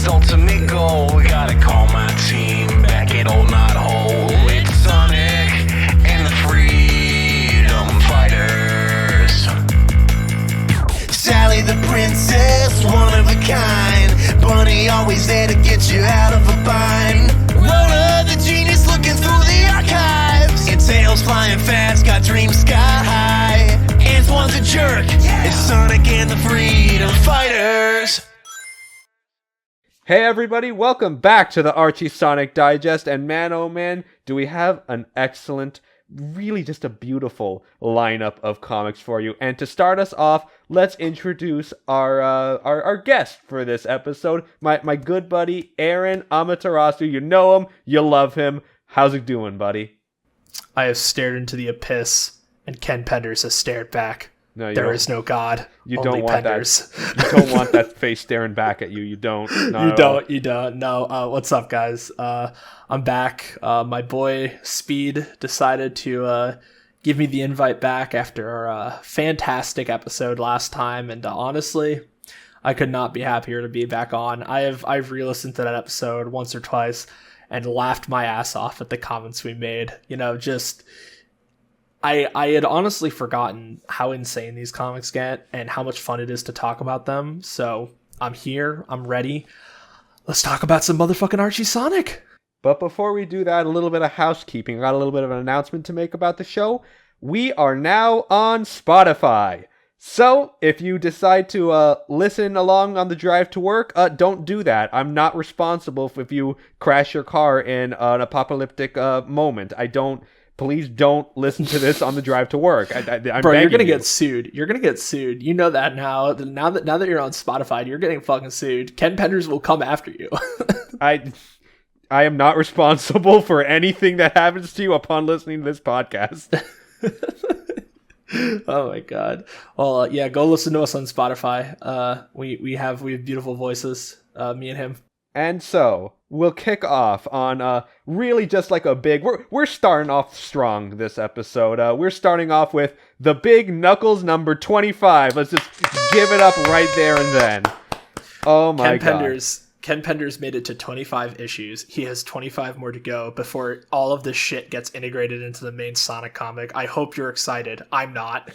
Sonic's ultimate goal. Gotta call my team back at Old Knot Hole. It's Sonic and the Freedom Fighters. Sally the princess, one of a kind. Bunny always there to get you out of a bind. Rhoda the genius looking through the archives. And Tails flying fast, got dreams sky high. Antoine's a jerk, it's Sonic and the Freedom Fighters. Hey everybody, welcome back to the Archie Sonic Digest, and man oh man, do we have an excellent, really just a beautiful lineup of comics for you. And to start us off, let's introduce our guest for this episode, my good buddy Aaron Amaterasu. You know him, you love him. How's it doing, buddy? I have stared into the abyss, and Ken Penders has stared back. No, there is no God. You only don't want Penders. that. You don't want that face staring back at you. You don't. You don't. No. What's up, guys? I'm back. My boy Speed decided to give me the invite back after our fantastic episode last time, and honestly, I could not be happier to be back on. I've re-listened to that episode once or twice and laughed my ass off at the comments we made. You know, just. I had honestly forgotten how insane these comics get and how much fun it is to talk about them. So I'm here. I'm ready. Let's talk about some motherfucking Archie Sonic. But before we do that, a little bit of housekeeping. I got a little bit of an announcement to make about the show. We are now on Spotify. So if you decide to listen along on the drive to work, don't do that. I'm not responsible if you crash your car in an apocalyptic moment. Please don't listen to this on the drive to work. I'm Bro, you're gonna you. get sued. You're gonna get sued. You know that now. Now that you're on Spotify, you're getting fucking sued. Ken Penders will come after you. I am not responsible for anything that happens to you upon listening to this podcast. Oh my god. Well, yeah, go listen to us on Spotify. We have beautiful voices. Me and him. And so, we'll kick off on really just like a big... We're starting off strong this episode. We're starting off with the big Knuckles number 25. Let's just give it up right there and then. Oh my god. Ken Penders made it to 25 issues. He has 25 more to go before all of this shit gets integrated into the main Sonic comic. I hope you're excited. I'm not.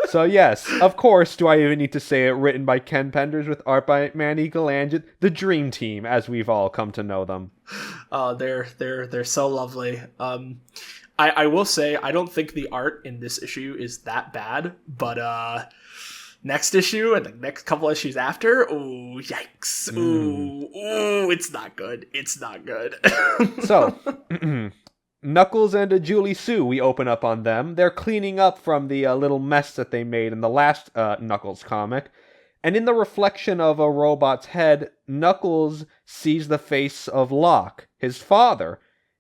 So yes, of course, do I even need to say it, written by Ken Penders with art by Manny Galangit, the Dream Team, as we've all come to know them. Oh, they're so lovely. I will say, I don't think the art in this issue is that bad, but next issue and the next couple issues after, ooh, yikes. Ooh, it's not good. It's not good. So, Knuckles and Julie Sue, we open up on them. They're cleaning up from the little mess that they made in the last Knuckles comic. And in the reflection of a robot's head, Knuckles sees the face of Locke, his father.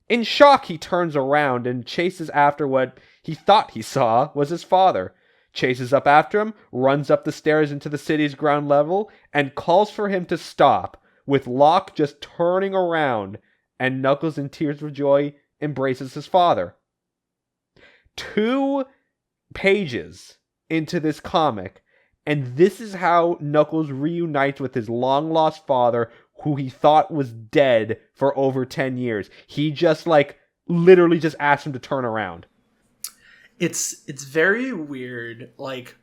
In shock, he turns around and chases after what he thought he saw was his father. Chases up after him, runs up the stairs into the city's ground level, and calls for him to stop, with Locke just turning around, and Knuckles in tears of joy embraces his father. 2 pages into this comic, and this is how Knuckles reunites with his long-lost father, who he thought was dead for over 10 years. He just, literally just asked him to turn around. It's very weird. Like,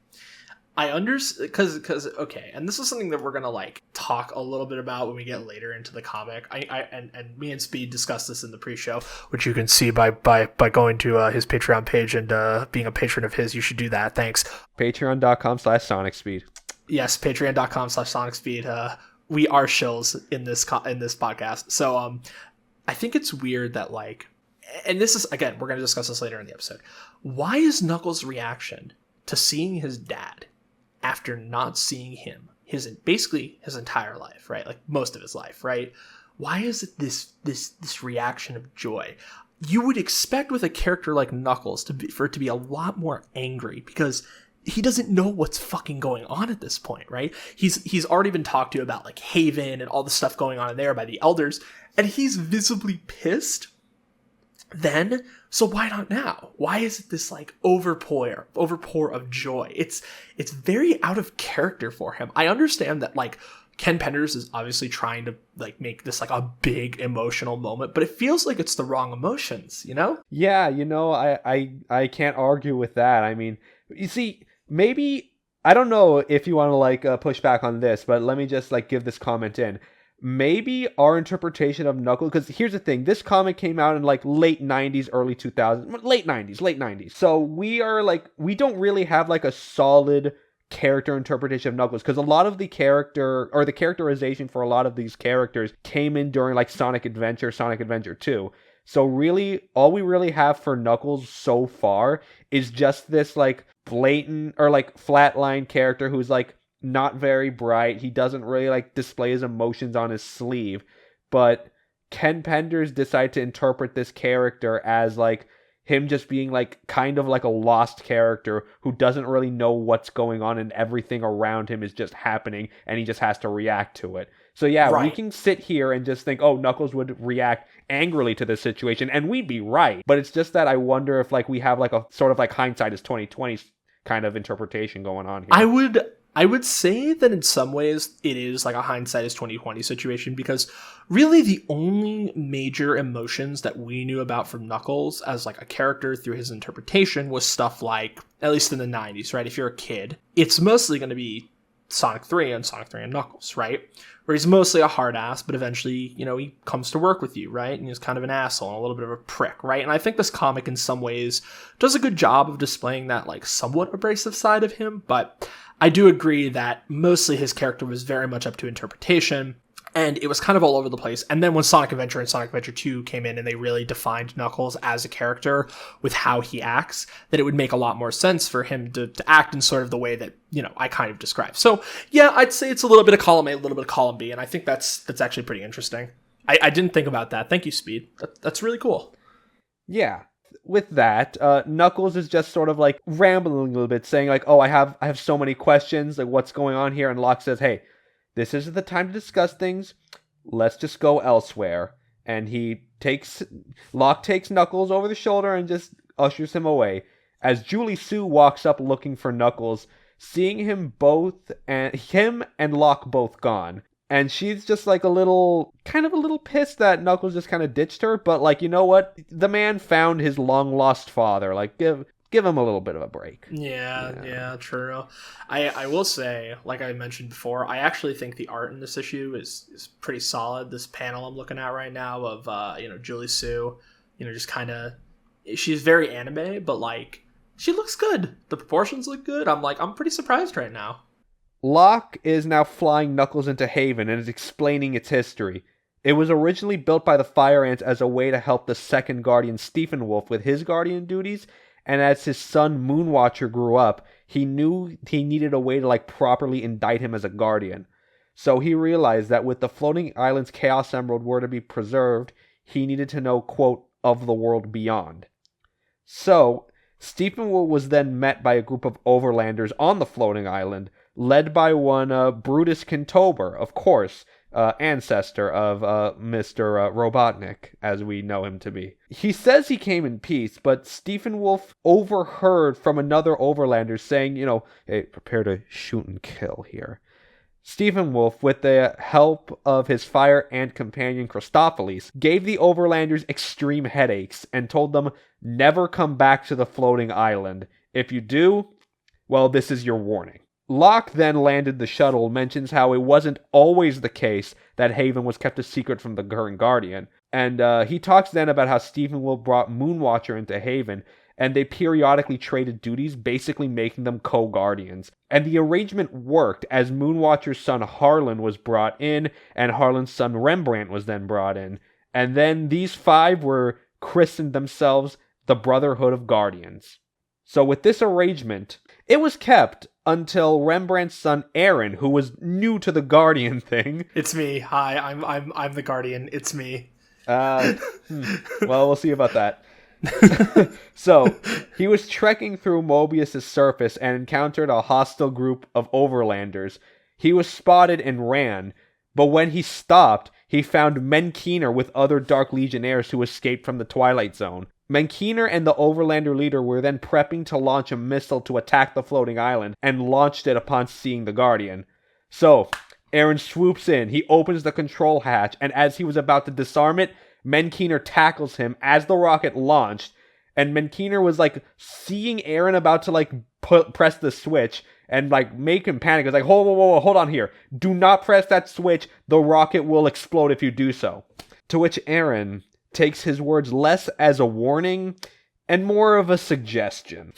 I understand, because okay, and this is something that we're gonna talk a little bit about when we get later into the comic. And me and Speed discussed this in the pre-show, which you can see by going to his Patreon page and being a patron of his. You should do that. Thanks. Patreon.com/SonicSpeed. Yes, Patreon.com/SonicSpeed. We are shills in this podcast. So I think it's weird that and this is, again, we're going to discuss this later in the episode. Why is Knuckles' reaction to seeing his dad after not seeing him basically his entire life, right? Like most of his life, right? Why is it this reaction of joy? You would expect with a character like Knuckles for it to be a lot more angry, because he doesn't know what's fucking going on at this point, right? He's already been talked to about Haven and all the stuff going on in there by the elders, and he's visibly pissed then. So why not now? Why is it this overpour of joy? It's very out of character for him. I understand that Ken Penders is obviously trying to like make this like a big emotional moment, but it feels like it's the wrong emotions, you know? Yeah, I can't argue with that. I mean, you see, maybe I don't know if you want to like push back on this, but let me just like give this comment in. Maybe our interpretation of Knuckles, because here's the thing, this comic came out in like late 90s, early 2000s, late 90s. So we don't really have like a solid character interpretation of Knuckles, because a lot of the character or the characterization for a lot of these characters came in during like Sonic Adventure 2. So really, all we really have for Knuckles so far is just this like blatant or like flatline character who's like not very bright. He doesn't really like display his emotions on his sleeve. But Ken Penders decided to interpret this character as like him just being like kind of like a lost character who doesn't really know what's going on and everything around him is just happening and he just has to react to it. So yeah, Right. we can sit here and just think, oh, Knuckles would react angrily to this situation, and we'd be right. But it's just that I wonder if like we have like a sort of like hindsight is 2020 kind of interpretation going on here. I would say that in some ways it is like a hindsight is 2020 situation, because really the only major emotions that we knew about from Knuckles as like a character through his interpretation was stuff like, at least in the 90s, right? If you're a kid, it's mostly going to be Sonic 3 and Knuckles, right? Where he's mostly a hard ass, but eventually, you know, he comes to work with you, right? And he's kind of an asshole and a little bit of a prick, right? And I think this comic in some ways does a good job of displaying that like somewhat abrasive side of him, but I do agree that mostly his character was very much up to interpretation, and it was kind of all over the place. And then when Sonic Adventure and Sonic Adventure 2 came in and they really defined Knuckles as a character with how he acts, that it would make a lot more sense for him to act in sort of the way that, you know, I kind of described. So yeah, I'd say it's a little bit of column A, a little bit of column B, and I think that's actually pretty interesting. I didn't think about that. Thank you, Speed. That's really cool. Yeah. With that, Knuckles is just sort of like rambling a little bit, saying like, "Oh, I have so many questions. Like, what's going on here?" And Locke says, "Hey, this isn't the time to discuss things. Let's just go elsewhere." And Locke takes Knuckles over the shoulder and just ushers him away. As Julie Sue walks up looking for Knuckles, seeing him and Locke both gone. And she's just like a little pissed that Knuckles just kind of ditched her. But like, you know what? The man found his long lost father. Like, give him a little bit of a break. Yeah, true. I will say, like I mentioned before, I actually think the art in this issue is pretty solid. This panel I'm looking at right now of Julie Sue, just kind of, she's very anime, but like she looks good. The proportions look good. I'm pretty surprised right now. Locke is now flying Knuckles into Haven and is explaining its history. It was originally built by the Fire Ants as a way to help the second Guardian Steppenwolf with his Guardian duties, and as his son Moonwatcher grew up, he knew he needed a way to like properly indict him as a Guardian. So he realized that with the floating island's Chaos Emerald were to be preserved, he needed to know, quote, of the world beyond. So, Steppenwolf was then met by a group of overlanders on the floating island, led by one Brutus Kintober, of course, ancestor of Mr. Robotnik, as we know him to be. He says he came in peace, but Steppenwolf overheard from another overlander saying, hey, prepare to shoot and kill here. Steppenwolf, with the help of his fire ant companion Christopheles, gave the overlanders extreme headaches and told them never come back to the floating island. If you do, well, this is your warning. Locke then landed the shuttle, mentions how it wasn't always the case that Haven was kept a secret from the current Guardian, and he talks then about how Steppenwolf brought Moonwatcher into Haven, and they periodically traded duties, basically making them co-Guardians. And the arrangement worked, as Moonwatcher's son Harlan was brought in, and Harlan's son Rembrandt was then brought in, and then these five were christened themselves the Brotherhood of Guardians. So with this arrangement, it was kept until Rembrandt's son Aaron, who was new to the Guardian thing. It's me. Hi, I'm the Guardian. It's me. Well, we'll see about that. So, he was trekking through Mobius's surface and encountered a hostile group of overlanders. He was spotted and ran, but when he stopped, he found Menkeener with other Dark Legionnaires who escaped from the Twilight Zone. Menkeener and the Overlander leader were then prepping to launch a missile to attack the floating island, and launched it upon seeing the Guardian. So, Aaron swoops in. He opens the control hatch, and as he was about to disarm it, Menkeener tackles him as the rocket launched. And Menkeener was like seeing Aaron about to like press the switch and like make him panic. It's like, hold on here. Do not press that switch. The rocket will explode if you do so. To which Aaron takes his words less as a warning and more of a suggestion.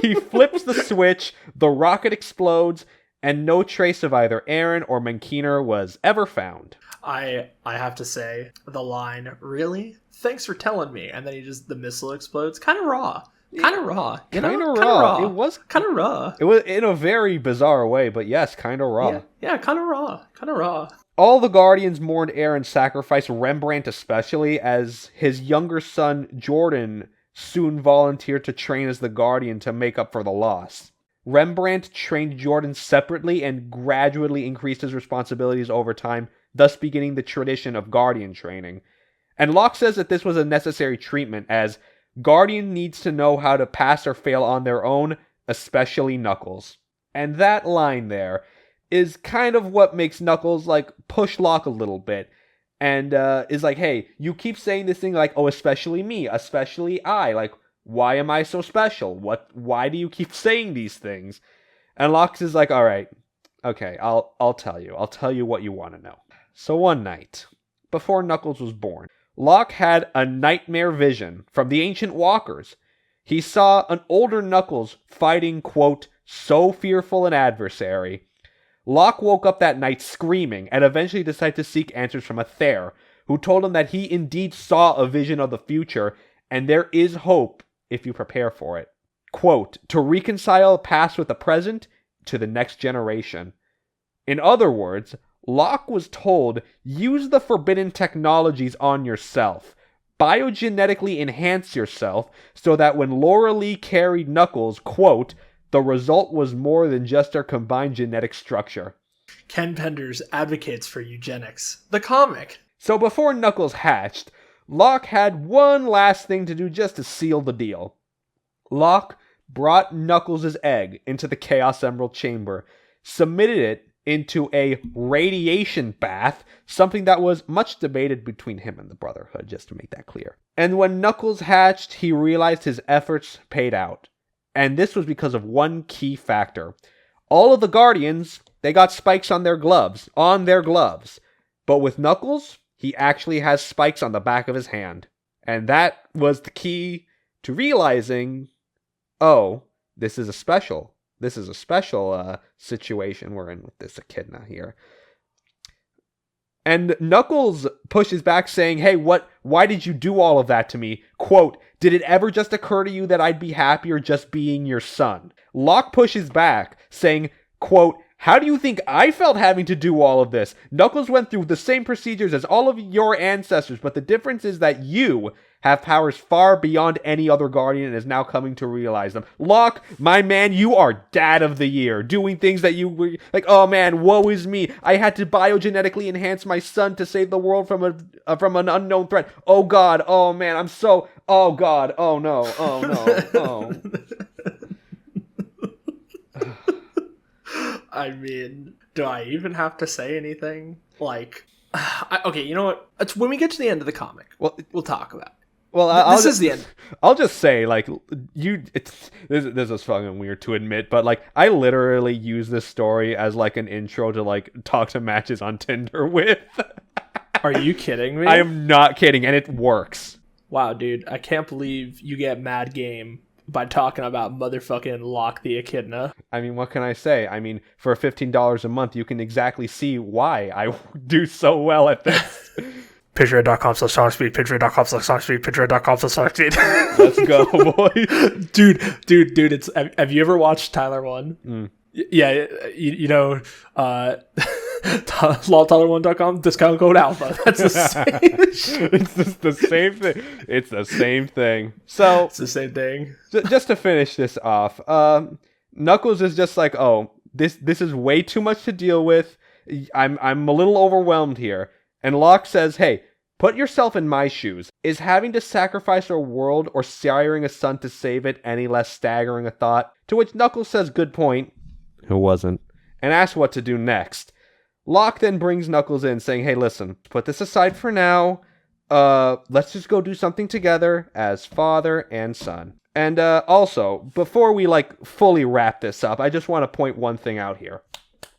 He flips the switch, the rocket explodes, and no trace of either Aaron or Menkeener was ever found. I have to say, the line, really? Thanks for telling me. And then the missile explodes. Kind of raw. Kind of raw. Kind of raw. It was kind of raw. It was in a very bizarre way, but yes, kind of raw. Yeah, kind of raw. Kind of raw. All the Guardians mourned Aaron's sacrifice, Rembrandt especially, as his younger son, Jordan, soon volunteered to train as the Guardian to make up for the loss. Rembrandt trained Jordan separately and gradually increased his responsibilities over time, thus beginning the tradition of Guardian training. And Locke says that this was a necessary treatment, as Guardian needs to know how to pass or fail on their own, especially Knuckles. And that line there is kind of what makes Knuckles, like, push Locke a little bit. And is like, hey, you keep saying this thing like, oh, especially me, especially I. Like, why am I so special? Why do you keep saying these things? And Locke is like, all right, okay, I'll tell you. I'll tell you what you want to know. So one night, before Knuckles was born, Locke had a nightmare vision from the ancient walkers. He saw an older Knuckles fighting, quote, so fearful an adversary. Locke woke up that night screaming and eventually decided to seek answers from a Thayer, who told him that he indeed saw a vision of the future, and there is hope if you prepare for it. Quote, to reconcile the past with the present to the next generation. In other words, Locke was told, use the forbidden technologies on yourself. Biogenetically enhance yourself so that when Laura Lee carried Knuckles, quote, the result was more than just their combined genetic structure. Ken Penders advocates for eugenics. The comic. So before Knuckles hatched, Locke had one last thing to do just to seal the deal. Locke brought Knuckles' egg into the Chaos Emerald chamber, submitted it into a radiation bath, something that was much debated between him and the Brotherhood, just to make that clear. And when Knuckles hatched, he realized his efforts paid out. And this was because of one key factor. All of the Guardians, they got spikes on their gloves. But with Knuckles, he actually has spikes on the back of his hand. And that was the key to realizing, oh, this is a special situation we're in with this Echidna here. And Knuckles pushes back saying, hey, why did you do all of that to me? Quote, did it ever just occur to you that I'd be happier just being your son? Locke pushes back saying, quote, how do you think I felt having to do all of this? Knuckles went through the same procedures as all of your ancestors, but the difference is that you have powers far beyond any other Guardian and is now coming to realize them. Locke, my man, you are dad of the year. Doing things that you were like, oh man, woe is me. I had to biogenetically enhance my son to save the world from an unknown threat. Oh god, oh man, oh god, oh no, oh no, oh. I mean, do I even have to say anything? Like, okay, you know what? It's when we get to the end of the comic, we'll talk about it. Well, this is the end. I'll just say, like, this is fucking weird to admit, but, like, I literally use this story as, like, an intro to, like, talk to matches on Tinder with. Are you kidding me? I am not kidding, and it works. Wow, dude, I can't believe you get mad game by talking about motherfucking Locke the Echidna. I mean, what can I say? I mean, for $15 a month, you can exactly see why I do so well at this. Patreon.com/songspeed, Patreon.com/songspeed, Patreon.com/songspeed. Let's go, boy. Dude, it's, have you ever watched Tyler One? Mm. Yeah, you know, loltyler1.com, discount code alpha. That's the same. It's just the same thing. It's the same thing. So it's the same thing. Just to finish this off, Knuckles is just like, oh, this is way too much to deal with. I'm a little overwhelmed here. And Locke says, hey, put yourself in my shoes. Is having to sacrifice our world or siring a son to save it any less staggering a thought? To which Knuckles says, good point. Who wasn't? and asks what to do next. Locke then brings Knuckles in, saying, hey, listen, put this aside for now. Let's just go do something together as father and son. And also, before we fully wrap this up, I just want to point one thing out here.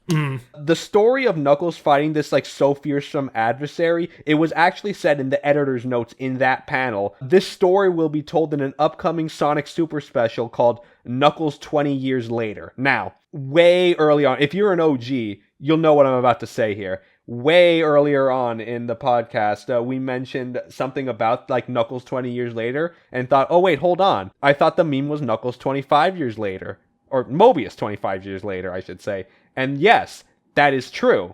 The story of Knuckles fighting this so fearsome adversary, it was actually said in the editor's notes in that panel. This story will be told in an upcoming Sonic Super special called Knuckles 20 Years Later. Now, way early on, if you're an OG, you'll know what I'm about to say here. Way earlier on in the podcast, we mentioned something about Knuckles 20 years later and thought, oh wait, hold on. I thought the meme was Knuckles 25 years later. Or Mobius 25 years later, I should say. And yes, that is true.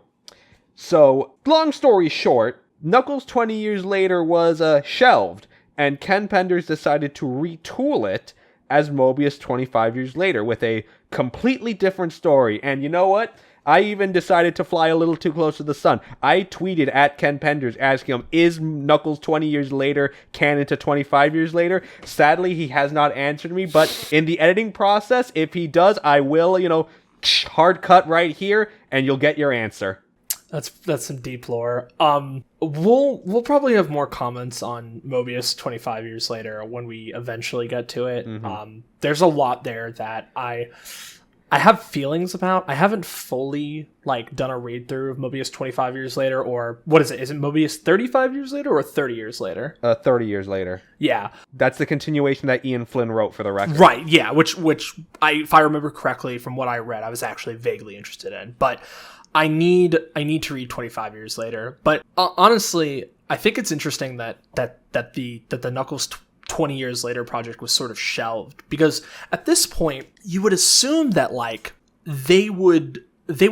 So, long story short, Knuckles 20 years later was shelved, and Ken Penders decided to retool it as Mobius 25 years later with a completely different story. And you know what? I even decided to fly a little too close to the sun. I tweeted at Ken Penders asking him, is Knuckles 20 years later canon to 25 years later? Sadly, he has not answered me, but in the editing process, if he does, I will, hard cut right here, and you'll get your answer. That's some deep lore. We'll probably have more comments on Mobius 25 years later when we eventually get to it. There's a lot there that I have feelings about. I haven't fully done a read through of Mobius 25 years later, or what is it? Is it Mobius 35 years later or 30 years later? 30 years later. Yeah. That's the continuation that Ian Flynn wrote, for the record. Right, yeah, which if I remember correctly from what I read, I was actually vaguely interested in. But I need to read 25 years later. But honestly, I think it's interesting that the Knuckles 20 years later project was sort of shelved, because at this point you would assume that they would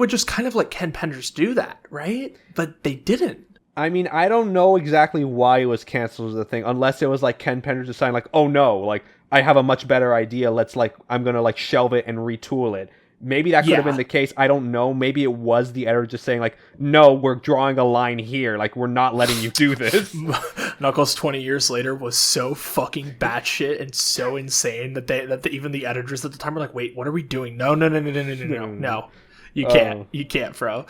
just kind of let Ken Penders do that, right? But they didn't. I mean, I don't know exactly why it was canceled as a thing, unless it was Ken Penders deciding oh no, I have a much better idea, let's I'm gonna shelve it and retool it. Maybe that could have been the case. I don't know. Maybe it was the editor just saying no, we're drawing a line here. We're not letting you do this. Knuckles 20 years later was so fucking batshit and so insane that even the editors at the time were wait, what are we doing? No. You can't. You can't, bro.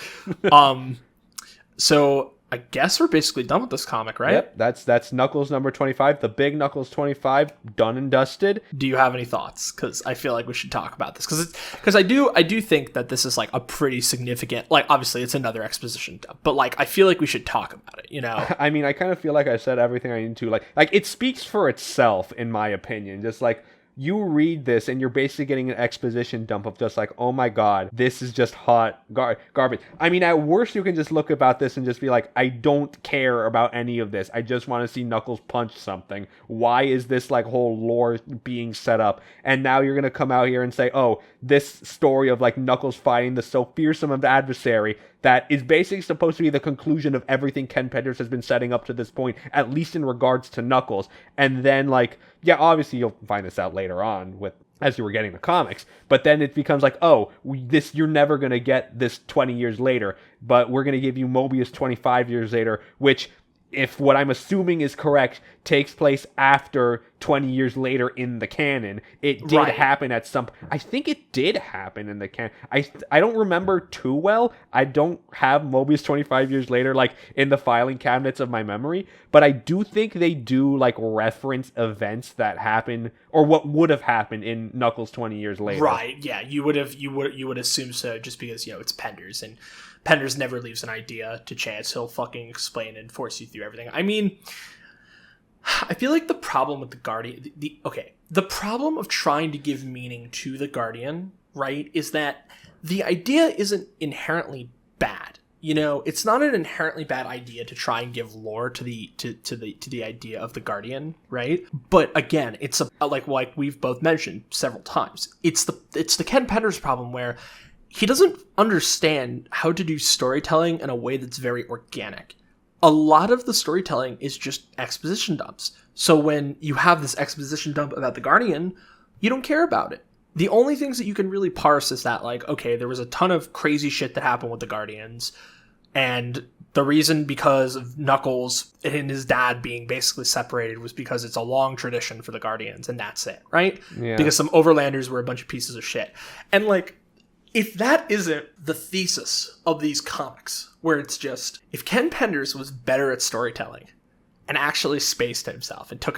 So I guess we're basically done with this comic, right? Yep, that's Knuckles number 25, the big Knuckles 25, done and dusted. Do you have any thoughts? Because I feel like we should talk about this. Because I do think that this is a pretty significant, obviously it's another exposition dump, but I feel like we should talk about it, I mean, I kind of feel like I said everything I need to. It speaks for itself, in my opinion. Just you read this and you're basically getting an exposition dump of just oh my god, this is just hot garbage. I mean, at worst you can just look about this and just be I don't care about any of this. I just want to see Knuckles punch something. Why is this whole lore being set up? And now you're gonna come out here and say, oh, this story of Knuckles fighting the so fearsome of adversary that is basically supposed to be the conclusion of everything Ken Penders has been setting up to this point, at least in regards to Knuckles. And then yeah, obviously you'll find this out later on as you were getting the comics, but then it becomes you're never going to get this 20 years later, but we're going to give you Mobius 25 years later, which, if what I'm assuming is correct, takes place after 20 years later in the canon. It did happen at some... I think it did happen in the canon. I don't remember too well. I don't have Mobius 25 years later, in the filing cabinets of my memory, but I do think they do, reference events that happen, or what would have happened in Knuckles 20 years later. Right, yeah, you would assume so, just because, it's Penders, and Penders never leaves an idea to chance. He'll fucking explain and force you through everything. I mean, I feel like the problem with the Guardian... The problem of trying to give meaning to the Guardian, right, is that the idea isn't inherently bad. It's not an inherently bad idea to try and give lore to the idea of the Guardian, right? But again, it's like we've both mentioned several times. It's the Ken Penders problem, where he doesn't understand how to do storytelling in a way that's very organic. A lot of the storytelling is just exposition dumps. So when you have this exposition dump about the Guardian, you don't care about it. The only things that you can really parse is that, okay, there was a ton of crazy shit that happened with the Guardians, and the reason because of Knuckles and his dad being basically separated was because it's a long tradition for the Guardians, and that's it, right? Yeah. Because some overlanders were a bunch of pieces of shit. And, if that isn't the thesis of these comics, where it's just, if Ken Penders was better at storytelling and actually spaced himself and took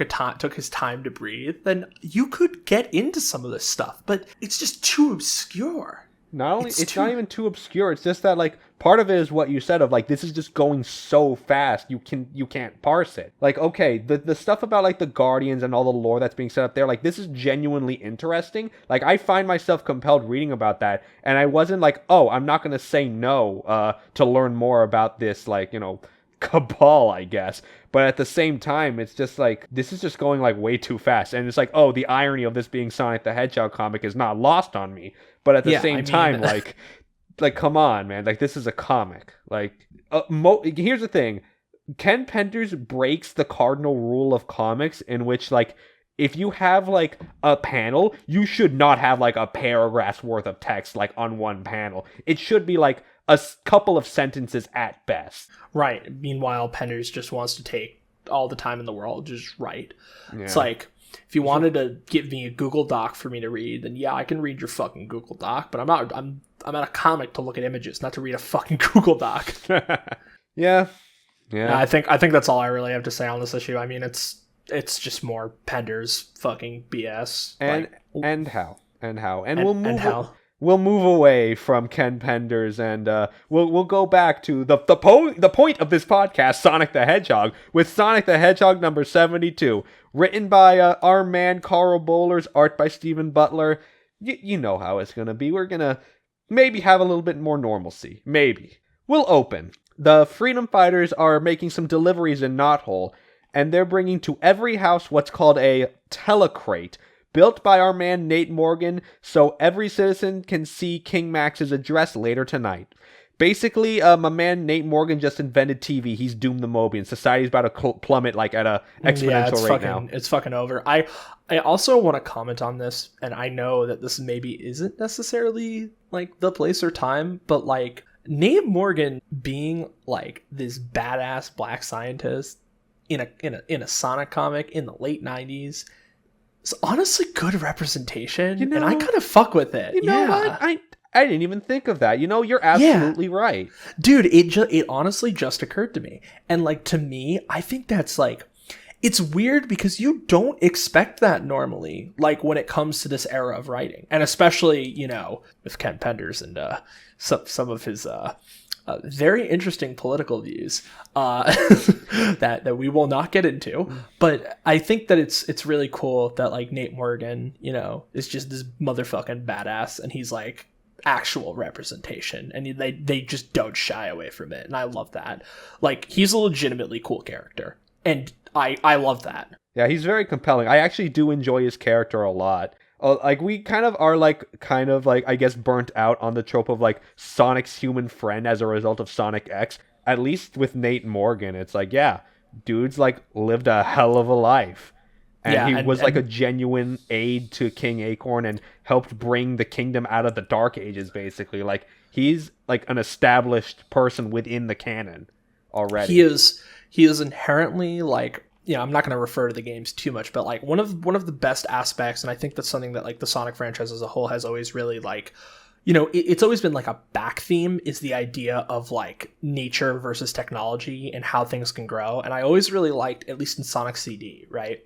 his time to breathe, then you could get into some of this stuff, but it's just too obscure. Not only it's not even too obscure, it's just that like part of it is what you said of like this is just going so fast you can't parse it. Like, okay, the stuff about like the Guardians and all the lore that's being set up there, like this is genuinely interesting. Like I find myself compelled reading about that, and I wasn't like, oh, I'm not gonna say no to learn more about this, like, you know, cabal, I guess. But at the same time, it's just like, this is just going like way too fast. And it's like, oh, the irony of this being Sonic the Hedgehog comic is not lost on me. But at the same time, like, come on, man. Like, this is a comic. Like, here's the thing. Ken Penders breaks the cardinal rule of comics in which, like, if you have, like, a panel, you should not have, like, a paragraph's worth of text, like, on one panel. It should be, like, a couple of sentences at best. Right. Meanwhile, Penders just wants to take all the time in the world, just write. Yeah. It's like, if you wanted to give me a Google Doc for me to read, then yeah, I can read your fucking Google Doc, but I'm at a comic to look at images, not to read a fucking Google Doc. Yeah. I think that's all I really have to say on this issue. I mean, it's just more Penders fucking BS. We'll move away from Ken Penders, and we'll go back to the point of this podcast, Sonic the Hedgehog, with Sonic the Hedgehog number 72, written by our man Carl Bowlers, art by Stephen Butler. You know how it's gonna be. We're gonna maybe have a little bit more normalcy. Maybe. We'll open. The Freedom Fighters are making some deliveries in Knothole, and they're bringing to every house what's called a telecrate, built by our man Nate Morgan, so every citizen can see King Max's address later tonight. Basically, my man Nate Morgan just invented TV. He's doomed the Mobian. Society's about to plummet like at a exponential rate now. It's fucking over. I also want to comment on this, and I know that this maybe isn't necessarily like the place or time, but like Nate Morgan being like this badass black scientist in a Sonic comic in the late 90s. It's honestly good representation, and I kind of fuck with it. You know what? I didn't even think of that. You know, you're absolutely right. Dude, it honestly just occurred to me. And, like, to me, I think that's, like, it's weird because you don't expect that normally, like, when it comes to this era of writing. And especially, you know, with Ken Penders and some of his very interesting political views that we will not get into, but I think that it's really cool that like Nate Morgan, you know, is just this motherfucking badass, and he's like actual representation, and they just don't shy away from it, and I love that. Like, he's a legitimately cool character, and I love that. Yeah, he's very compelling. I actually do enjoy his character a lot. Like, we kind of, I guess, burnt out on the trope of, like, Sonic's human friend as a result of Sonic X. At least with Nate Morgan, it's like, yeah, dude's, like, lived a hell of a life. And he was a genuine aid to King Acorn and helped bring the kingdom out of the Dark Ages, basically. Like, he's, like, an established person within the canon already. He is inherently, like... Yeah, I'm not going to refer to the games too much, but like one of the best aspects, and I think that's something that like the Sonic franchise as a whole has always really like, you know, it's always been like a back theme, is the idea of like nature versus technology and how things can grow. And I always really liked, at least in Sonic CD, right,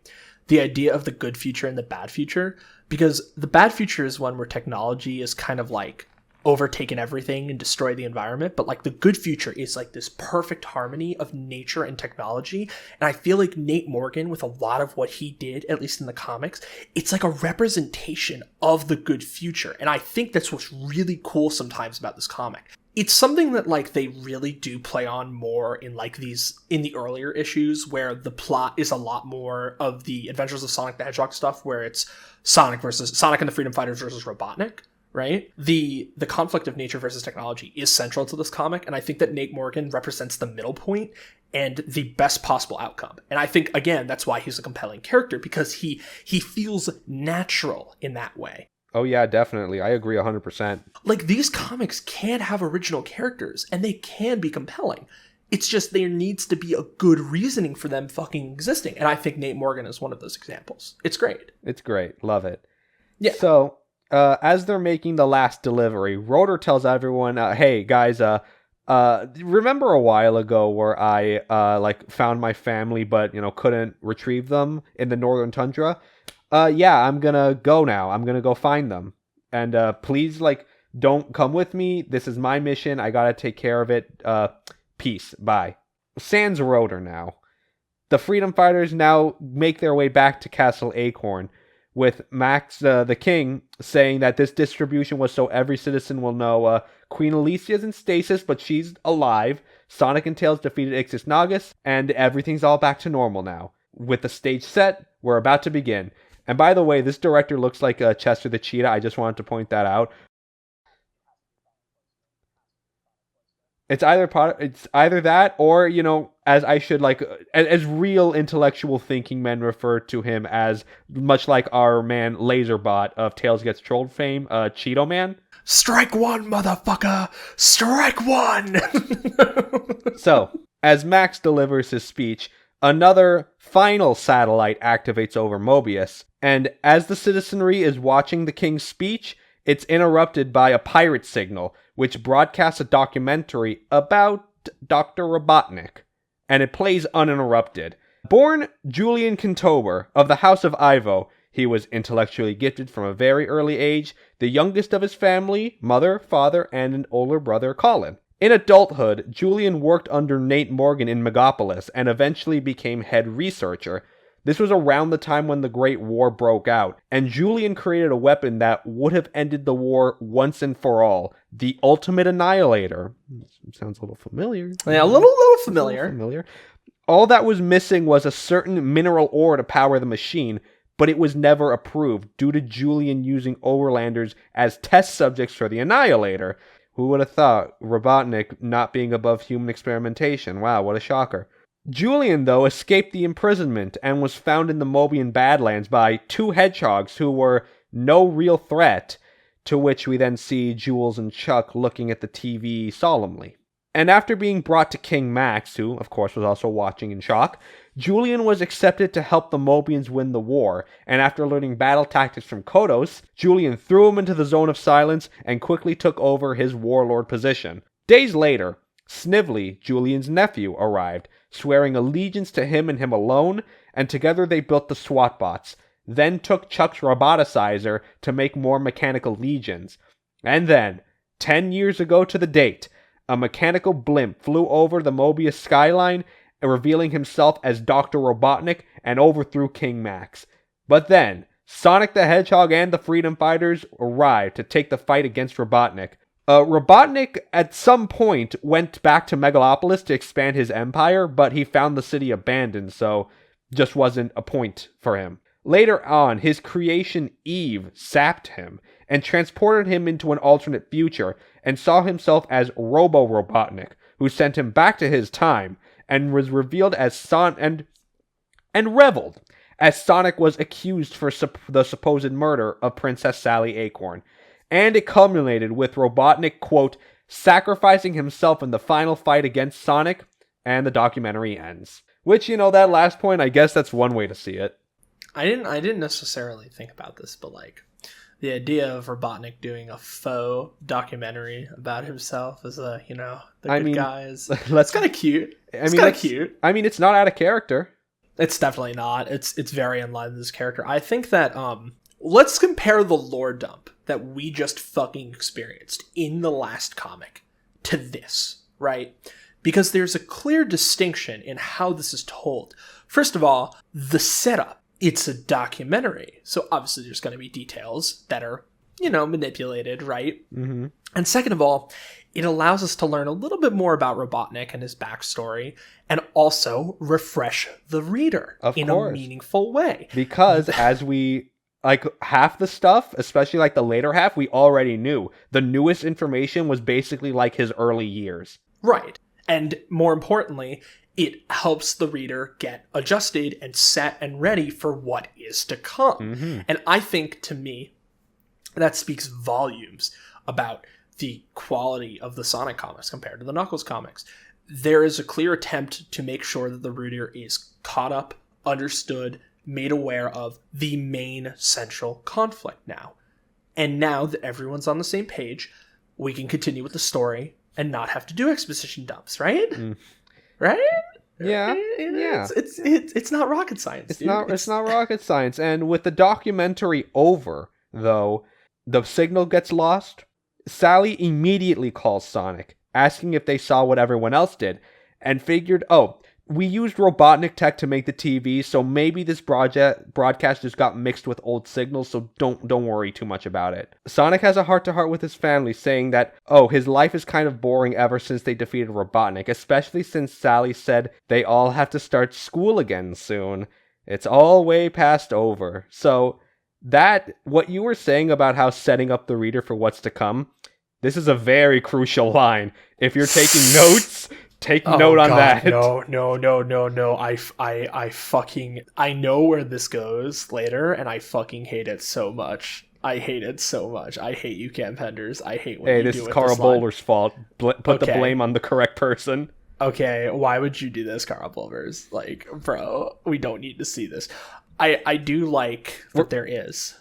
the idea of the good future and the bad future, because the bad future is one where technology is kind of like overtaken everything and destroy the environment, but like the good future is like this perfect harmony of nature and technology. And I feel like Nate Morgan, with a lot of what he did, at least in the comics, it's like a representation of the good future. And I think that's what's really cool sometimes about this comic. It's something that like they really do play on more in like these, in the earlier issues, where the plot is a lot more of the Adventures of Sonic the Hedgehog stuff, where it's Sonic and the Freedom Fighters versus Robotnik. Right? The conflict of nature versus technology is central to this comic, and I think that Nate Morgan represents the middle point and the best possible outcome. And I think, again, that's why he's a compelling character, because he feels natural in that way. Oh yeah, definitely. I agree 100%. Like, these comics can have original characters, and they can be compelling. It's just there needs to be a good reasoning for them fucking existing, and I think Nate Morgan is one of those examples. It's great. It's great. Love it. Yeah. So... As they're making the last delivery, Rotor tells everyone, "Hey guys, remember a while ago where I found my family, but couldn't retrieve them in the northern tundra? Yeah, I'm gonna go now. I'm gonna go find them, and please don't come with me. This is my mission. I gotta take care of it. Peace. Bye." Sans Rotor now. The Freedom Fighters now make their way back to Castle Acorn, with Max, the king, saying that this distribution was so every citizen will know Queen Alicia's in stasis, but she's alive. Sonic and Tails defeated Ixis Nagus, and everything's all back to normal now. With the stage set, we're about to begin. And by the way, this director looks like Chester the Cheetah. I just wanted to point that out. It's either that, or as I should as real intellectual thinking men refer to him as, much like our man Laserbot of Tails Gets Trolled fame, Cheeto Man. Strike one, motherfucker! Strike one! So, as Max delivers his speech, another final satellite activates over Mobius, and as the citizenry is watching the king's speech, it's interrupted by a pirate signal, which broadcasts a documentary about Dr. Robotnik, and it plays uninterrupted. Born Julian Kintober of the House of Ivo, he was intellectually gifted from a very early age, the youngest of his family, mother, father, and an older brother, Colin. In adulthood, Julian worked under Nate Morgan in Megapolis and eventually became head researcher. This was around the time when the Great War broke out, and Julian created a weapon that would have ended the war once and for all, the Ultimate Annihilator. Sounds a little familiar. Yeah, a little familiar. All that was missing was a certain mineral ore to power the machine, but it was never approved due to Julian using Overlanders as test subjects for the Annihilator. Who would have thought? Robotnik not being above human experimentation. Wow, what a shocker. Julian, though, escaped the imprisonment and was found in the Mobian Badlands by two hedgehogs who were no real threat, to which we then see Jules and Chuck looking at the TV solemnly. And after being brought to King Max, who, of course, was also watching in shock, Julian was accepted to help the Mobians win the war, and after learning battle tactics from Kodos, Julian threw him into the Zone of Silence and quickly took over his warlord position. Days later, Snively, Julian's nephew, arrived, swearing allegiance to him and him alone, and together they built the SWAT bots, then took Chuck's roboticizer to make more mechanical legions. And then, 10 years ago to the date, a mechanical blimp flew over the Mobius skyline, revealing himself as Dr. Robotnik, and overthrew King Max. But then, Sonic the Hedgehog and the Freedom Fighters arrived to take the fight against Robotnik. Robotnik at some point went back to Megalopolis to expand his empire, but he found the city abandoned, so just wasn't a point for him. Later on, his creation Eve sapped him and transported him into an alternate future and saw himself as Robo-Robotnik, who sent him back to his time and was revealed as and reveled as Sonic was accused for the supposed murder of Princess Sally Acorn. And it culminated with Robotnik, quote, sacrificing himself in the final fight against Sonic, and the documentary ends. Which, that last point, I guess that's one way to see it. I didn't necessarily think about this, but the idea of Robotnik doing a faux documentary about himself as the good guys. It's kind of cute. It's kind of cute. I mean, it's not out of character. It's definitely not. It's very in line with this character. I think that let's compare the lore dump that we just fucking experienced in the last comic to this, right? Because there's a clear distinction in how this is told. First of all, the setup. It's a documentary, so obviously there's going to be details that are, manipulated, right? Mm-hmm. And second of all, it allows us to learn a little bit more about Robotnik and his backstory, and also refresh the reader a meaningful way. Because as we... half the stuff, especially the later half, we already knew. The newest information was basically his early years. Right. And more importantly, it helps the reader get adjusted and set and ready for what is to come. Mm-hmm. And I think, to me, that speaks volumes about the quality of the Sonic comics compared to the Knuckles comics. There is a clear attempt to make sure that the reader is caught up, understood, made aware of the main central conflict now. And now that everyone's on the same page, we can continue with the story and not have to do exposition dumps, right? Right? Yeah. It's not rocket science. It's not rocket science. And with the documentary over, though, the signal gets lost. Sally immediately calls Sonic, asking if they saw what everyone else did, and figured, oh, we used Robotnik tech to make the TV, so maybe this broadcast just got mixed with old signals, so don't worry too much about it. Sonic has a heart-to-heart with his family, saying that, oh, his life is kind of boring ever since they defeated Robotnik, especially since Sally said they all have to start school again soon. It's all way past over. So, what you were saying about how setting up the reader for what's to come, this is a very crucial line. If you're taking notes... Take note on that. No. I know where this goes later, and I fucking hate it so much. I hate it so much. I hate you, Ken Penders. I hate when you do it. Hey, this is Carl Bowler's fault. Put the blame on the correct person. Okay, why would you do this, Carl Bowlers? Like, bro, we don't need to see this. I do like that there is.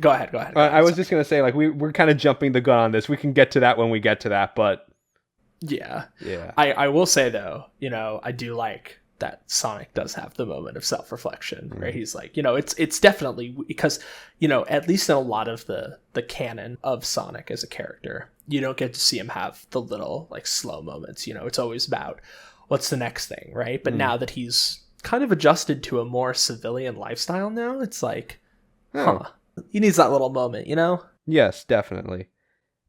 Go ahead. I was just going to say, like, we're kind of jumping the gun on this. We can get to that when we get to that, but... Yeah. I will say, though, I do like that Sonic does have the moment of self-reflection where he's like, it's definitely because, at least in a lot of the canon of Sonic as a character, you don't get to see him have the little like slow moments. It's always about what's the next thing, right? But now that he's kind of adjusted to a more civilian lifestyle now, it's like, he needs that little moment, Yes, definitely.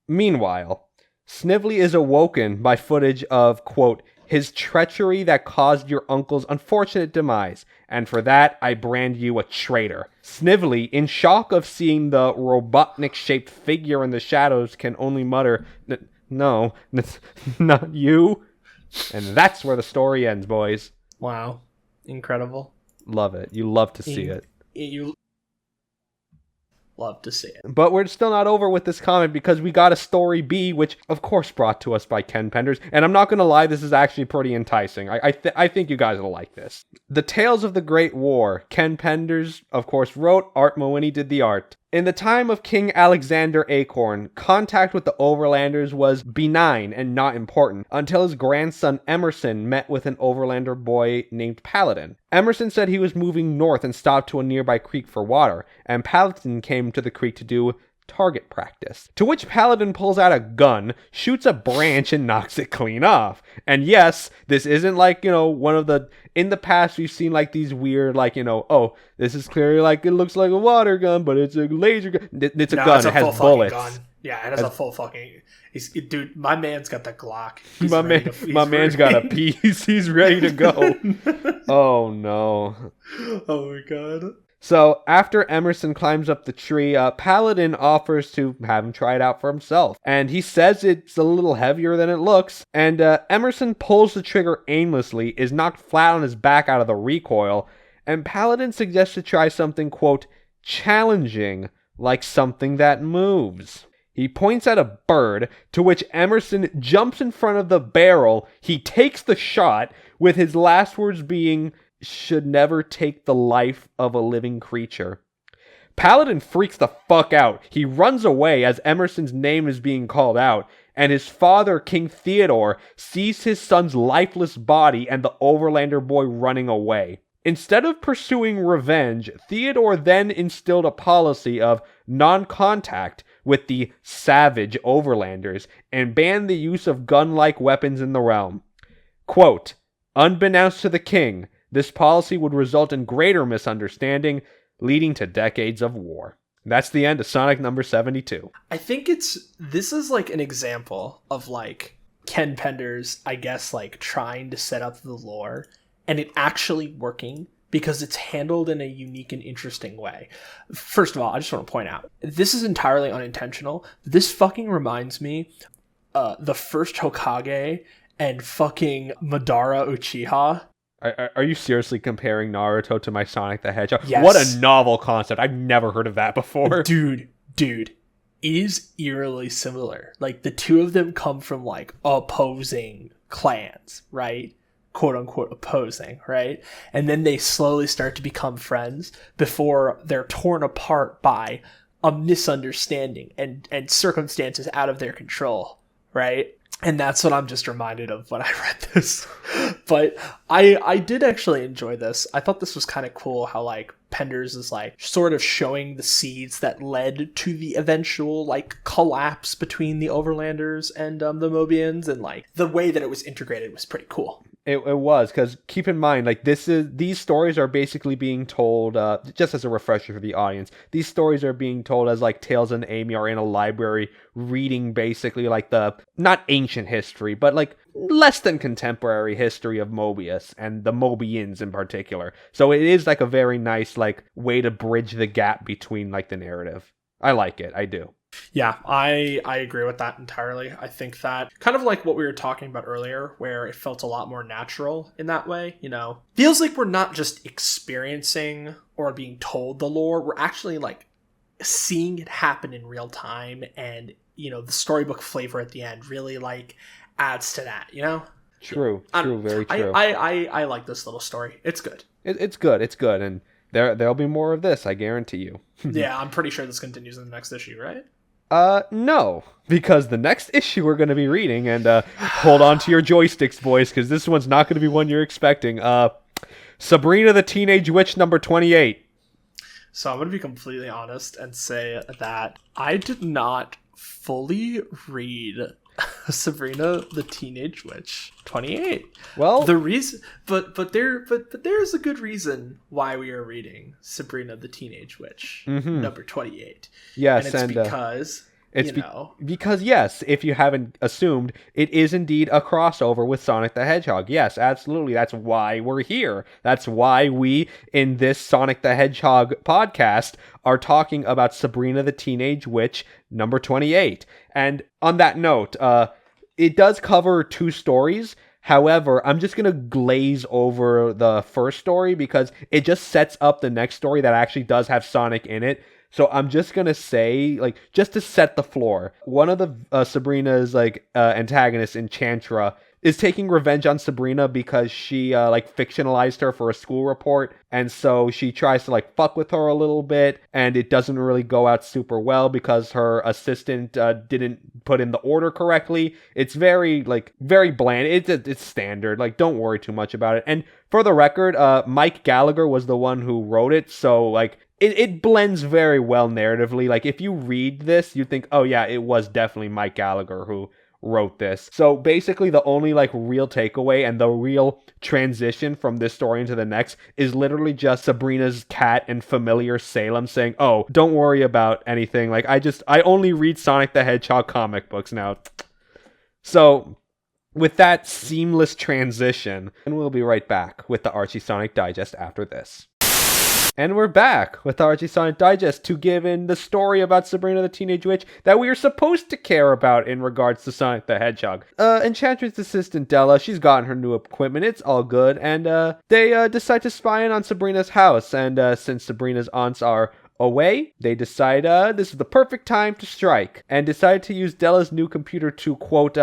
Meanwhile, Snively is awoken by footage of, quote, his treachery that caused your uncle's unfortunate demise, and for that I brand you a traitor. Snively, in shock of seeing the Robotnik-shaped figure in the shadows, can only mutter, no, it's not you. And that's where the story ends, boys. Wow. Incredible. Love it. You love to see it. You love to see it. But we're still not over with this comic because we got a story B, which of course brought to us by Ken Penders. And I'm not going to lie, this is actually pretty enticing. I think you guys will like this. The Tales of the Great War. Ken Penders, of course, wrote. Art Moini did the art. In the time of King Alexander Acorn, contact with the Overlanders was benign and not important until his grandson Emerson met with an Overlander boy named Paladin. Emerson said he was moving north and stopped to a nearby creek for water, and Paladin came to the creek to do target practice. To which Paladin pulls out a gun, shoots a branch, and knocks it clean off. And yes, this isn't like, one of the... In the past, we've seen like these weird, like, oh, this is clearly like, it looks like a water gun, but it's a laser gun. It's a gun, it has bullets. Gun. Yeah, it has a full fucking... Dude, my man's got the Glock. My man's got a piece. He's ready to go. Oh, no. Oh, my God. So, after Emerson climbs up the tree, Paladin offers to have him try it out for himself. And he says it's a little heavier than it looks. And Emerson pulls the trigger aimlessly, is knocked flat on his back out of the recoil. And Paladin suggests to try something, quote, challenging, like something that moves. He points at a bird, to which Emerson jumps in front of the barrel. He takes the shot, with his last words being... should never take the life of a living creature. Paladin freaks the fuck out. He runs away as Emerson's name is being called out, and his father, King Theodore, sees his son's lifeless body and the Overlander boy running away. Instead of pursuing revenge, Theodore then instilled a policy of non-contact with the savage Overlanders and banned the use of gun-like weapons in the realm. Quote, unbeknownst to the king, this policy would result in greater misunderstanding, leading to decades of war. That's the end of Sonic number 72. I think this is like an example of like Ken Penders, I guess, like trying to set up the lore and it actually working because it's handled in a unique and interesting way. First of all, I just want to point out, this is entirely unintentional. This fucking reminds me the first Hokage and fucking Madara Uchiha. Are you seriously comparing Naruto to my Sonic the Hedgehog? Yes. What a novel concept. I've never heard of that before. Dude, it is eerily similar. Like, the two of them come from, like, opposing clans, right? Quote unquote opposing, right? And then they slowly start to become friends before they're torn apart by a misunderstanding and circumstances out of their control, right? And that's what I'm just reminded of when I read this. But I did actually enjoy this. I thought this was kind of cool how, like, Penders is, like, sort of showing the seeds that led to the eventual, like, collapse between the Overlanders and the Mobians, and, like, the way that it was integrated was pretty cool. It was, because keep in mind, like, these stories are basically being told, just as a refresher for the audience, these stories are being told as, like, Tails and Amy are in a library reading basically, like, the, not ancient history, but, like, less than contemporary history of Mobius, and the Mobians in particular. So it is, like, a very nice, like, way to bridge the gap between, like, the narrative. I like it, I do. Yeah, I agree with that entirely. I think that kind of like what we were talking about earlier, where it felt a lot more natural in that way, you know. Feels like we're not just experiencing or being told the lore, we're actually like seeing it happen in real time, and, you know, the storybook flavor at the end really like adds to that, you know? True, very true. I like this little story. It's good. It's good, and there'll be more of this, I guarantee you. Yeah, I'm pretty sure this continues in the next issue, right? No, because the next issue we're going to be reading, and hold on to your joysticks, boys, because this one's not going to be one you're expecting. Sabrina the Teenage Witch number 28. So I'm going to be completely honest and say that I did not fully read Sabrina the Teenage Witch 28. Well, the reason, but there's a good reason why we are reading Sabrina the Teenage Witch number 28. Yes, and it's because because yes, if you haven't assumed, it is indeed a crossover with Sonic the Hedgehog. Yes, absolutely. That's why we're here. That's why we, in this Sonic the Hedgehog podcast, are talking about Sabrina the Teenage Witch number 28. And on that note, it does cover two stories. However, I'm just going to glaze over the first story because it just sets up the next story that actually does have Sonic in it. So I'm just going to say, like, just to set the floor, one of the Sabrina's, like, antagonists, Enchantra, is taking revenge on Sabrina because she, like, fictionalized her for a school report. And so she tries to, like, fuck with her a little bit. And it doesn't really go out super well because her assistant didn't put in the order correctly. It's very, like, very bland. It's standard. Like, don't worry too much about it. And for the record, Mike Gallagher was the one who wrote it. So, like, it blends very well narratively. Like, if you read this, you think, oh yeah, it was definitely Mike Gallagher who wrote this. So basically the only, like, real takeaway and the real transition from this story into the next is literally just Sabrina's cat and familiar Salem saying, oh, don't worry about anything. Like, I only read Sonic the Hedgehog comic books now. So with that seamless transition, and we'll be right back with the Archie Sonic Digest after this. And we're back with Archie Sonic Digest to give in the story about Sabrina the Teenage Witch that we are supposed to care about in regards to Sonic the Hedgehog. Enchantress assistant Della, she's gotten her new equipment, it's all good, and they decide to spy in on Sabrina's house, and since Sabrina's aunts are away, they decide this is the perfect time to strike, and decide to use Della's new computer to, quote,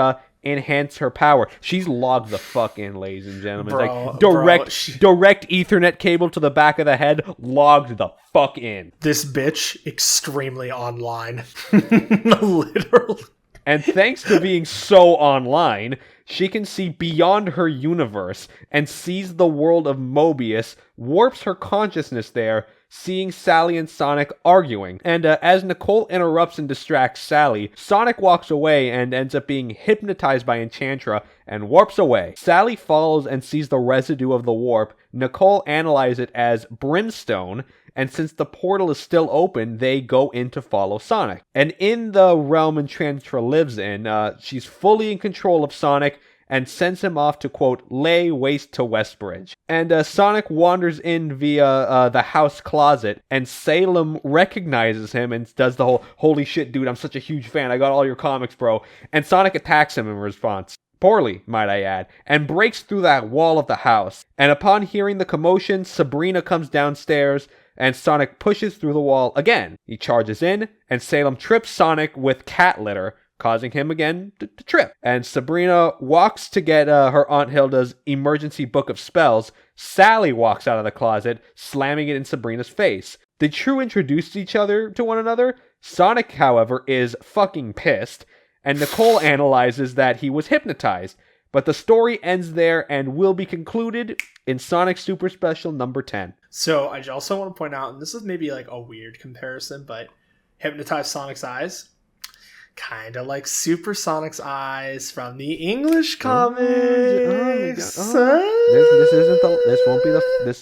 enhance her power. She's logged the fuck in, ladies and gentlemen. Like, direct Ethernet cable to the back of the head, logged the fuck in. This bitch, extremely online. Literally. And thanks to being so online, she can see beyond her universe and sees the world of Mobius, warps her consciousness there, seeing Sally and Sonic arguing. And as Nicole interrupts and distracts Sally, Sonic walks away and ends up being hypnotized by Enchantra and warps away. Sally follows and sees the residue of the warp. Nicole analyzes it as brimstone, and since the portal is still open, they go in to follow Sonic. And in the realm Enchantra lives in, she's fully in control of Sonic and sends him off to, quote, lay waste to Westbridge. And Sonic wanders in via the house closet, and Salem recognizes him and does the whole, holy shit, dude, I'm such a huge fan, I got all your comics, bro. And Sonic attacks him in response. Poorly, might I add, and breaks through that wall of the house. And upon hearing the commotion, Sabrina comes downstairs, and Sonic pushes through the wall again. He charges in, and Salem trips Sonic with cat litter, causing him again to trip. And Sabrina walks to get her Aunt Hilda's emergency book of spells. Sally walks out of the closet, slamming it in Sabrina's face. The two introduced each other to one another, Sonic, however, is fucking pissed, and Nicole analyzes that he was hypnotized. But the story ends there and will be concluded in Sonic Super Special number 10. So I also want to point out, and this is maybe like a weird comparison, but hypnotize Sonic's eyes, kind of like Super Sonic's eyes from the English comics. This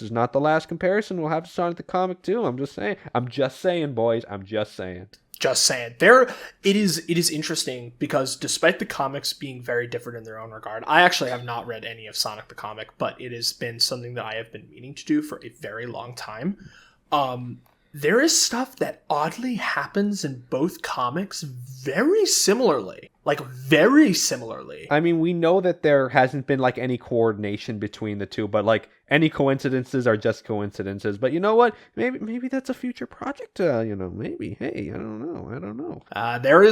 is not the last comparison. We'll have Sonic the comic too. I'm just saying, boys. I'm just saying. Just saying. It is interesting because despite the comics being very different in their own regard, I actually have not read any of Sonic the comic, but it has been something that I have been meaning to do for a very long time. There is stuff that oddly happens in both comics very similarly. Like, very similarly. I mean, we know that there hasn't been, like, any coordination between the two, but, like, any coincidences are just coincidences. But you know what? Maybe that's a future project, maybe. Hey, I don't know. There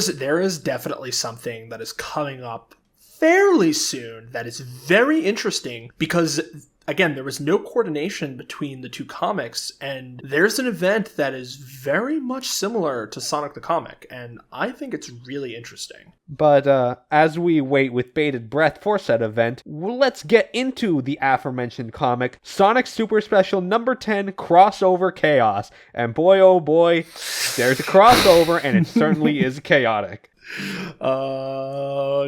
is definitely something that is coming up fairly soon that is very interesting because, again, there was no coordination between the two comics, and there's an event that is very much similar to Sonic the comic, and I think it's really interesting. But as we wait with bated breath for said event, let's get into the aforementioned comic, Sonic Super Special number 10, Crossover Chaos. And boy, oh boy, there's a crossover, and it certainly is chaotic. No.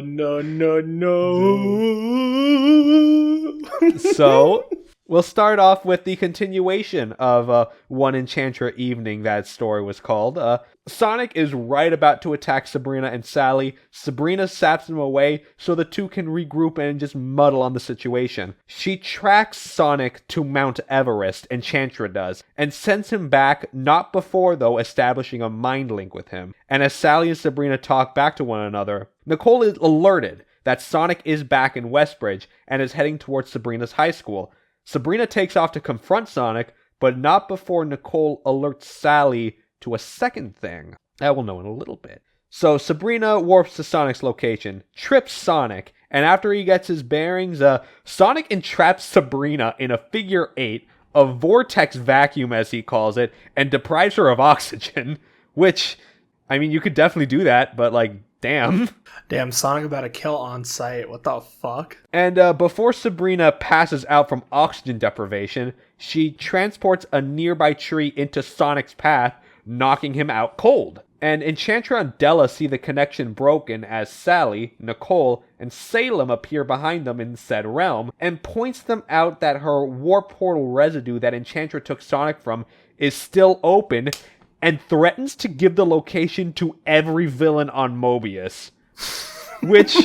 So, we'll start off with the continuation of One Enchantra Evening, that story was called. Sonic is right about to attack Sabrina and Sally. Sabrina saps him away so the two can regroup and just muddle on the situation. She tracks Sonic to Mount Everest, Enchantra does, and sends him back, not before, though, establishing a mind link with him. And as Sally and Sabrina talk back to one another, Nicole is alerted that Sonic is back in Westbridge and is heading towards Sabrina's high school. Sabrina takes off to confront Sonic, but not before Nicole alerts Sally to a second thing. That we'll know in a little bit. So Sabrina warps to Sonic's location, trips Sonic, and after he gets his bearings, Sonic entraps Sabrina in a figure 8, a vortex vacuum as he calls it, and deprives her of oxygen, which, I mean, you could definitely do that, but like, damn. Damn, Sonic about to kill on sight. What the fuck? And before Sabrina passes out from oxygen deprivation, she transports a nearby tree into Sonic's path, knocking him out cold. And Enchantra and Della see the connection broken as Sally, Nicole, and Salem appear behind them in said realm, and points them out that her warp portal residue that Enchantra took Sonic from is still open, and threatens to give the location to every villain on Mobius. Which,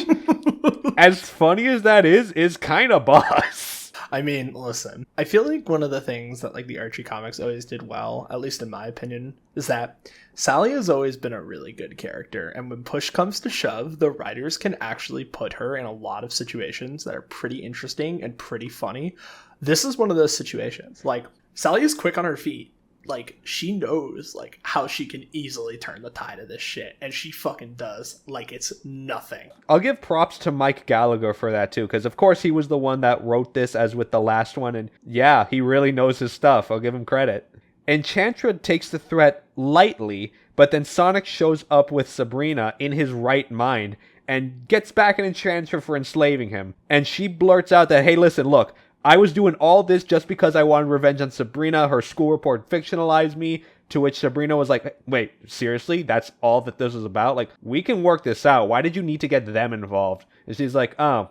as funny as that is kind of boss. I mean, listen, I feel like one of the things that like the Archie comics always did well, at least in my opinion, is that Sally has always been a really good character, and when push comes to shove, the writers can actually put her in a lot of situations that are pretty interesting and pretty funny. This is one of those situations. Like, Sally is quick on her feet. Like, she knows, like, how she can easily turn the tide of this shit, and she fucking does, like it's nothing. I'll give props to Mike Gallagher for that, too, because, of course, he was the one that wrote this, as with the last one, and yeah, he really knows his stuff. I'll give him credit. Enchantra takes the threat lightly, but then Sonic shows up with Sabrina in his right mind, and gets back at Enchantra for enslaving him, and she blurts out that, hey, listen, look, I was doing all this just because I wanted revenge on Sabrina. Her school report fictionalized me, to which Sabrina was like, wait, seriously? That's all that this is about? Like, we can work this out. Why did you need to get them involved? And she's like, oh,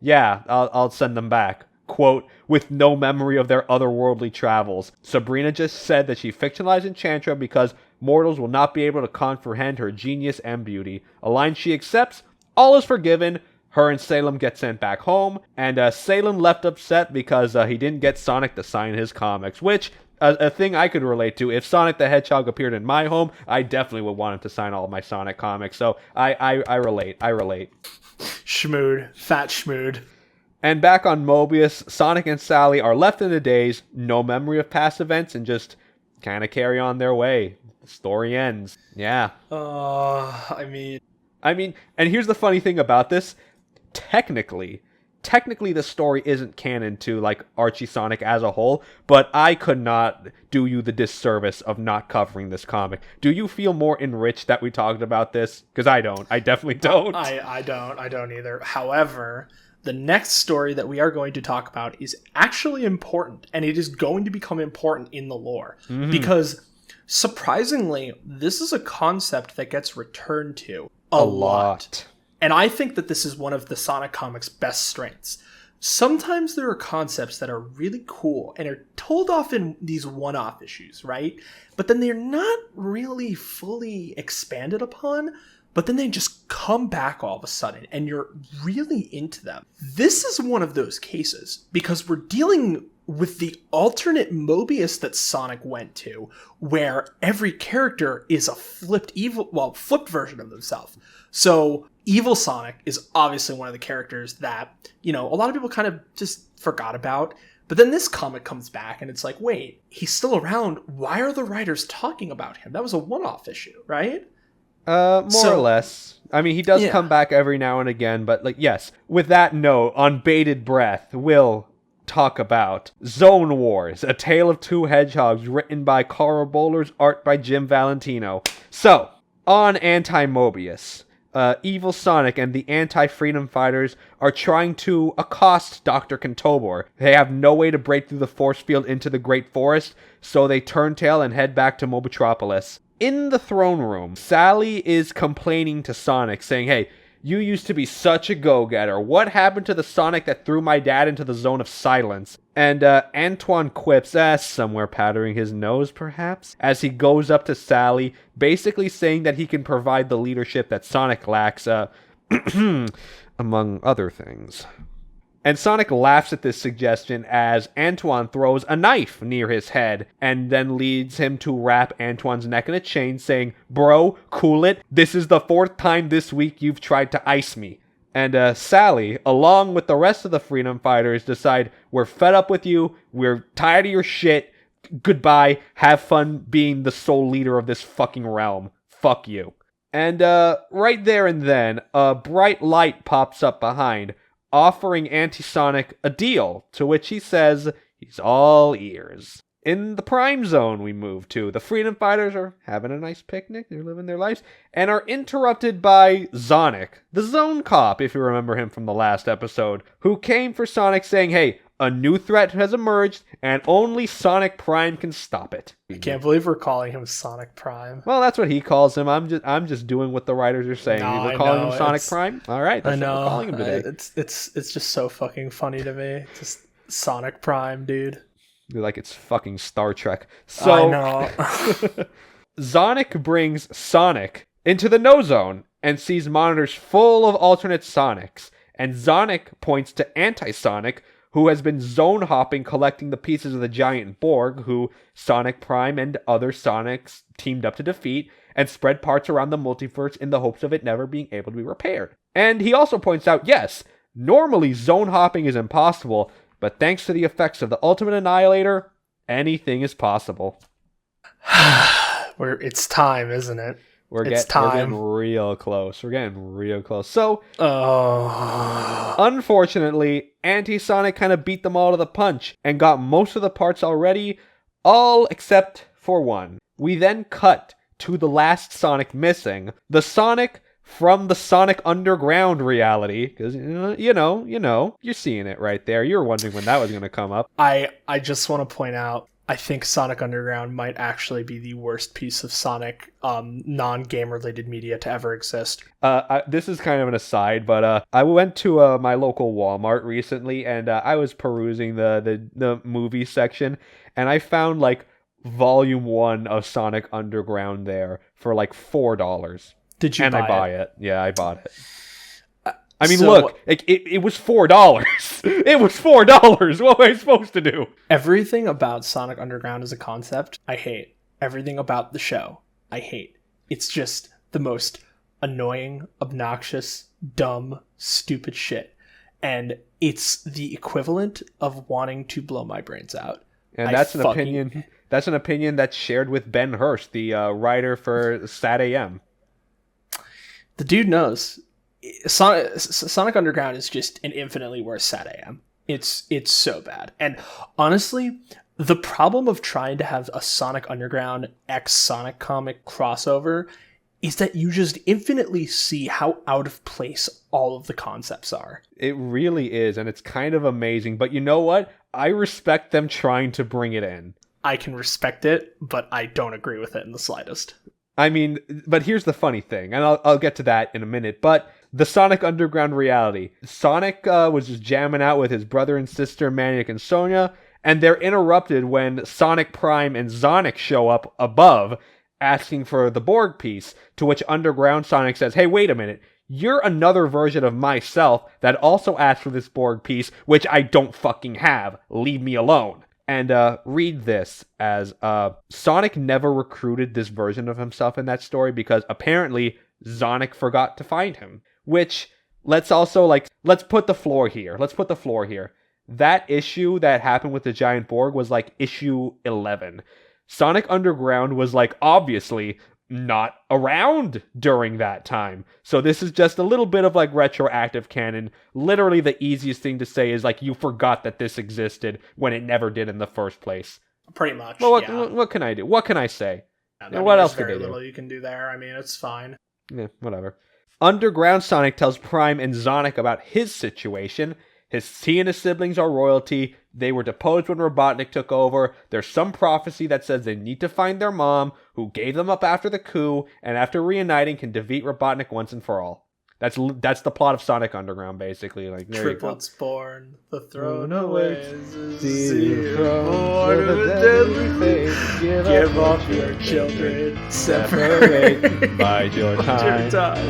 yeah, I'll send them back. Quote, with no memory of their otherworldly travels. Sabrina just said that she fictionalized Enchantra because mortals will not be able to comprehend her genius and beauty. A line she accepts, all is forgiven. Her and Salem get sent back home, and Salem left upset because he didn't get Sonic to sign his comics, which, a thing I could relate to. If Sonic the Hedgehog appeared in my home, I definitely would want him to sign all of my Sonic comics, so I relate. Schmood. Fat schmood. And back on Mobius, Sonic and Sally are left in the daze, no memory of past events, and just kind of carry on their way. The story ends. Yeah. I mean, and here's the funny thing about this. Technically, technically the story isn't canon to like Archie Sonic as a whole, but I could not do you the disservice of not covering this comic. Do you feel more enriched that we talked about this? Because I don't. I definitely don't. I don't either. However, the next story that we are going to talk about is actually important, and it is going to become important in the lore. Because, surprisingly, this is a concept that gets returned to a lot. And I think that this is one of the Sonic comics' best strengths. Sometimes there are concepts that are really cool and are told off in these one-off issues, right? But then they're not really fully expanded upon, but then they just come back all of a sudden and you're really into them. This is one of those cases because we're dealing with the alternate Mobius that Sonic went to, where every character is a flipped version of themselves. So Evil Sonic is obviously one of the characters that, a lot of people kind of just forgot about. But then this comic comes back and it's like, wait, he's still around. Why are the writers talking about him? That was a one-off issue, right? More or less. I mean, he does come back every now and again, but yes. With that note, on bated breath, we'll talk about Zone Wars, A Tale of Two Hedgehogs, written by Carl Bowler's, art by Jim Valentino. So, on Anti-Mobius, Evil Sonic and the Anti-Freedom Fighters are trying to accost Dr. Kentobor. They have no way to break through the force field into the Great Forest, so they turn tail and head back to Mobitropolis. In the throne room, Sally is complaining to Sonic, saying, hey, you used to be such a go-getter. What happened to the Sonic that threw my dad into the zone of silence? And Antoine quips, somewhere powdering his nose, perhaps, as he goes up to Sally, basically saying that he can provide the leadership that Sonic lacks, among other things. And Sonic laughs at this suggestion as Antoine throws a knife near his head and then leads him to wrap Antoine's neck in a chain, saying, bro, cool it. This is the 4th time this week you've tried to ice me. And Sally, along with the rest of the Freedom Fighters, decide, we're fed up with you, we're tired of your shit, goodbye, have fun being the sole leader of this fucking realm. Fuck you. And right there and then, a bright light pops up behind, offering Anti-Sonic a deal, to which he says he's all ears. In the Prime Zone we move to. The Freedom Fighters are having a nice picnic, they're living their lives, and are interrupted by Sonic, the Zone Cop, if you remember him from the last episode, who came for Sonic saying, hey, a new threat has emerged, and only Sonic Prime can stop it. I can't believe we're calling him Sonic Prime. Well, that's what he calls him. I'm just doing what the writers are saying. We're calling him Sonic Prime? All right, that's what we're calling him today. It's just so fucking funny to me. Just Sonic Prime, dude. Like it's fucking Star Trek. So, I know. Sonic brings Sonic into the No Zone and sees monitors full of alternate Sonics. And Sonic points to Anti-Sonic, who has been zone hopping collecting the pieces of the giant Borg, who Sonic Prime and other Sonics teamed up to defeat, and spread parts around the multiverse in the hopes of it never being able to be repaired. And he also points out, yes, normally zone hopping is impossible, but thanks to the effects of the Ultimate Annihilator, anything is possible. It's time, isn't it? We're getting real close. So, unfortunately, Anti-Sonic kind of beat them all to the punch and got most of the parts already, all except for one. We then cut to the last Sonic missing, the Sonic from the Sonic Underground reality, because, you're seeing it right there. You were wondering when that was going to come up. I just want to point out, I think Sonic Underground might actually be the worst piece of Sonic non-game related media to ever exist. This is kind of an aside, but I went to my local Walmart recently, and I was perusing the movie section, and I found volume 1 of Sonic Underground there for $4. Did you and buy I buy it? it. Yeah, I bought it. I mean, look, it was $4. It was $4. What am I supposed to do? Everything about Sonic Underground as a concept, I hate. Everything about the show, I hate. It's just the most annoying, obnoxious, dumb, stupid shit. And it's the equivalent of wanting to blow my brains out. And that's an opinion. That's an opinion that's shared with Ben Hurst, the writer for Sat AM. The dude knows. Sonic Underground is just an infinitely worse sad AM. It's so bad. And honestly, the problem of trying to have a Sonic Underground X Sonic comic crossover is that you just infinitely see how out of place all of the concepts are. It really is, and it's kind of amazing. But you know what? I respect them trying to bring it in. I can respect it, but I don't agree with it in the slightest. I mean, but here's the funny thing, and I'll get to that in a minute, but the Sonic Underground reality. Sonic was just jamming out with his brother and sister, Maniac and Sonia, and they're interrupted when Sonic Prime and Sonic show up above, asking for the Borg piece, to which Underground Sonic says, hey, wait a minute, you're another version of myself that also asked for this Borg piece, which I don't fucking have. Leave me alone. And read this as Sonic never recruited this version of himself in that story because apparently Sonic forgot to find him. Which, let's put the floor here. That issue that happened with the giant Borg was like issue 11. Sonic Underground was like obviously not around during that time. So this is just a little bit of like retroactive canon. Literally the easiest thing to say is like you forgot that this existed when it never did in the first place. Pretty much. Well, yeah. what can I do? What can I say? Yeah, what else could they do? Very little you can do there. I mean, it's fine. Yeah, whatever. Underground Sonic tells Prime and Sonic about his situation. He and his siblings are royalty. They were deposed when Robotnik took over. There's some prophecy that says they need to find their mom, who gave them up after the coup, and after reuniting can defeat Robotnik once and for all. That's the plot of Sonic Underground, basically. Like triplets born, the throne awaits. Born of a deadly fate. Give up your children. Separate. Bide your time.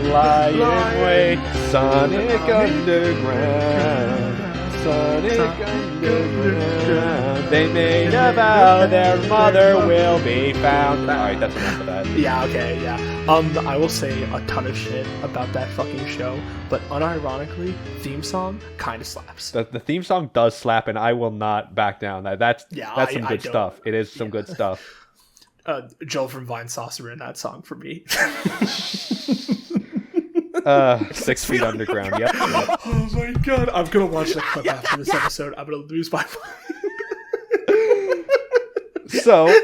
Lie in wait. Sonic Underground. Sonic Underground. They made a vow their mother will be found. Alright, that's enough of that. Yeah, okay, yeah. I will say a ton of shit about that fucking show, but unironically, theme song kind of slaps. The theme song does slap, and I will not back down. That's some good stuff. It is some good stuff. Joel from Vinesauce are in that song for me. 6 Feet Underground. Yep. Oh my god, I'm gonna watch that clip after this episode. I'm gonna lose my mind. So,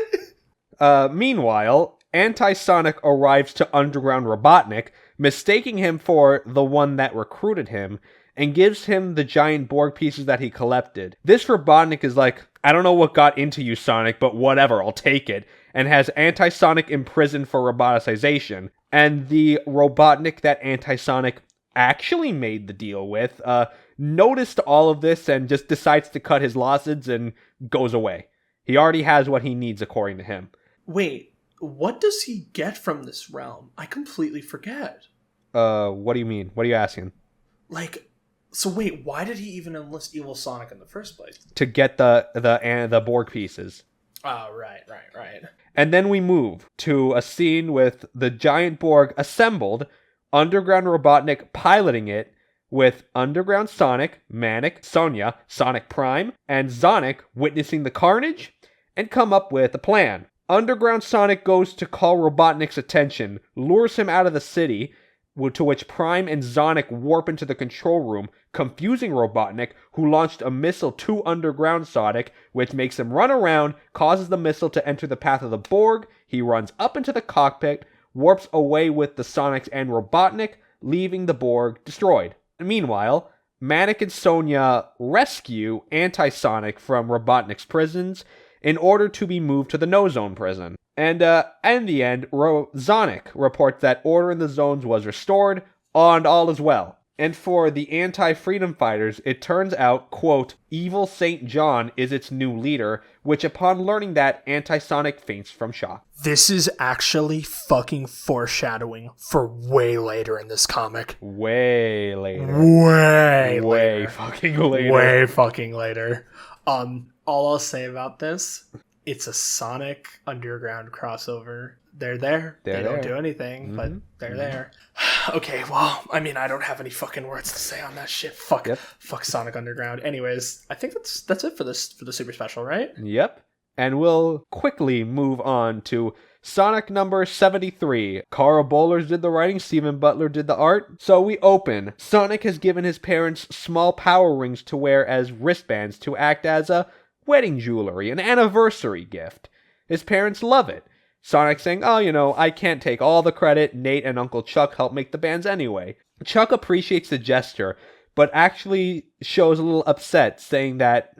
meanwhile, Anti-Sonic arrives to Underground Robotnik, mistaking him for the one that recruited him, and gives him the giant Borg pieces that he collected. This Robotnik is like, I don't know what got into you, Sonic, but whatever, I'll take it, and has Anti-Sonic imprisoned for roboticization. And the Robotnik that Anti-Sonic actually made the deal with noticed all of this and just decides to cut his losses and goes away. He already has what he needs, according to him. Wait, what does he get from this realm? I completely forget. What do you mean? What are you asking? Like, so wait, why did he even enlist Evil Sonic in the first place? To get the Borg pieces. Oh, right. And then we move to a scene with the giant Borg assembled, Underground Robotnik piloting it, with Underground Sonic, Manic, Sonia, Sonic Prime, and Sonic witnessing the carnage and come up with a plan. Underground Sonic goes to call Robotnik's attention, lures him out of the city, to which Prime and Sonic warp into the control room, confusing Robotnik, who launched a missile to Underground Sonic, which makes him run around, causes the missile to enter the path of the Borg. He runs up into the cockpit, warps away with the Sonics and Robotnik, leaving the Borg destroyed. Meanwhile, Manic and Sonia rescue Anti-Sonic from Robotnik's prisons in order to be moved to the No Zone prison. And in the end, Sonic reports that order in the zones was restored, and all is well. And for the anti-freedom fighters, it turns out, quote, Evil St. John is its new leader, which upon learning that, Anti-Sonic faints from shock. This is actually fucking foreshadowing for way later in this comic. Way later. Way fucking later. Way fucking later. All I'll say about this, it's a Sonic Underground crossover. They're there. They don't do anything, but they're there. Okay, well, I mean, I don't have any fucking words to say on that shit. Fuck Sonic Underground. Anyways, I think that's it for the super special, right? Yep. And we'll quickly move on to Sonic number 73. Carl Bowlers did the writing, Stephen Butler did the art. So we open. Sonic has given his parents small power rings to wear as wristbands to act as a wedding jewelry, an anniversary gift. His parents love it. Sonic saying, oh, I can't take all the credit. Nate and Uncle Chuck helped make the bands anyway. Chuck appreciates the gesture, but actually shows a little upset, saying that,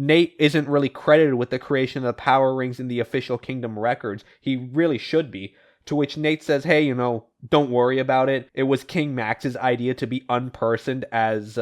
Nate isn't really credited with the creation of the power rings in the official Kingdom records. He really should be. To which Nate says, hey, don't worry about it. It was King Max's idea to be unpersoned as,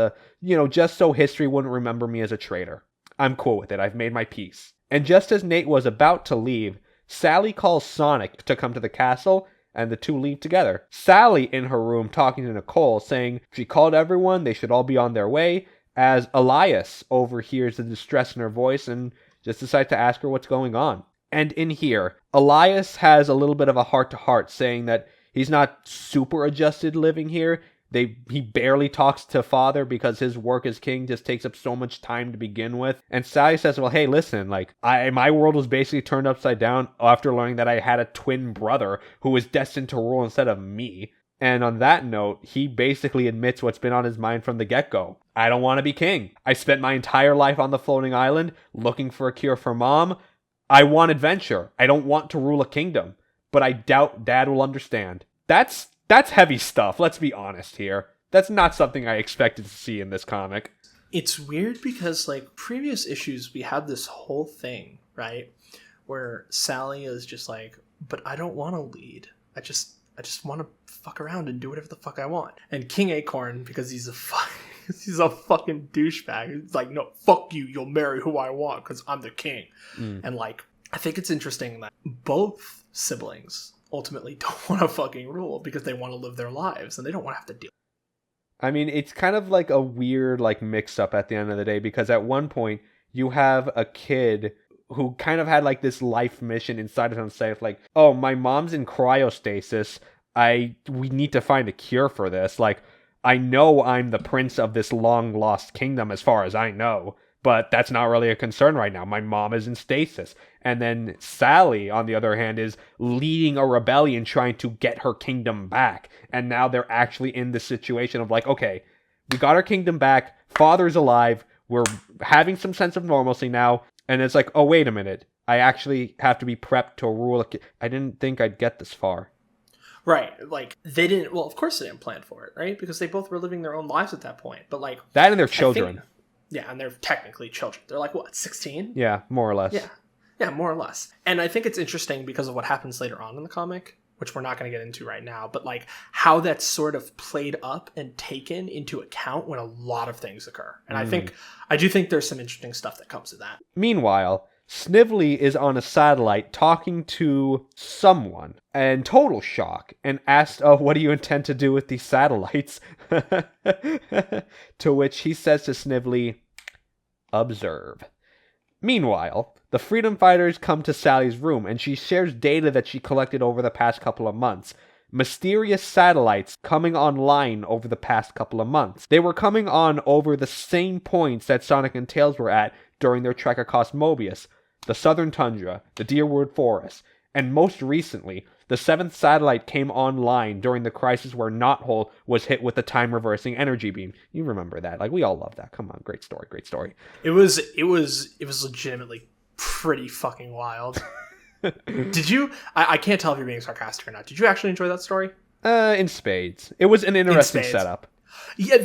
just so history wouldn't remember me as a traitor. I'm cool with it. I've made my peace. And just as Nate was about to leave, Sally calls Sonic to come to the castle, and the two leave together. Sally in her room talking to Nicole, saying she called everyone, they should all be on their way, as Elias overhears the distress in her voice and just decides to ask her what's going on. And in here, Elias has a little bit of a heart-to-heart, saying that he's not super adjusted living here. He barely talks to Father because his work as king just takes up so much time to begin with. And Sally says, well, hey, listen, my world was basically turned upside down after learning that I had a twin brother who was destined to rule instead of me. And on that note, he basically admits what's been on his mind from the get-go. I don't want to be king. I spent my entire life on the floating island looking for a cure for Mom. I want adventure. I don't want to rule a kingdom. But I doubt Dad will understand. That's heavy stuff, let's be honest here. That's not something I expected to see in this comic. It's weird because, previous issues, we had this whole thing, right? Where Sally is just like, but I don't want to lead. I just want to fuck around and do whatever the fuck I want. And King Acorn, because he's a fucking douchebag, he's like, no, fuck you, you'll marry who I want because I'm the king. And I think it's interesting that both siblings ultimately don't want to fucking rule because they want to live their lives and they don't want to have to deal. I mean, it's kind of like a weird mix-up at the end of the day, because at one point you have a kid who kind of had this life mission inside of himself, oh, my mom's in cryostasis, we need to find a cure for this. I know I'm the prince of this long-lost kingdom as far as I know, but that's not really a concern right now. My mom is in stasis. And then Sally, on the other hand, is leading a rebellion trying to get her kingdom back. And now they're actually in this situation of okay, we got our kingdom back, Father's alive, we're having some sense of normalcy now, and it's oh, wait a minute, I actually have to be prepped to rule I didn't think I'd get this far. Right, they didn't, well, of course they didn't plan for it, right? Because they both were living their own lives at that point, but that and their children. Yeah, and they're technically children. They're 16? Yeah, more or less. Yeah, more or less. And I think it's interesting because of what happens later on in the comic, which we're not going to get into right now, but how that's sort of played up and taken into account when a lot of things occur. And I do think there's some interesting stuff that comes to that. Meanwhile, Snively is on a satellite talking to someone in total shock and asked, what do you intend to do with these satellites? To which he says to Snively, observe. Meanwhile, the freedom fighters come to Sally's room and she shares data that she collected over the past couple of months. Mysterious satellites coming online over the past couple of months. They were coming on over the same points that Sonic and Tails were at during their trek across Mobius, the Southern Tundra, the Deerwood Forest, and most recently, the 7th satellite came online during the crisis where Knothole was hit with the time-reversing energy beam. You remember that. We all love that. Come on, great story, great story. It was legitimately pretty fucking wild. Did you... I can't tell if you're being sarcastic or not. Did you actually enjoy that story? In spades. It was an interesting setup. Yeah,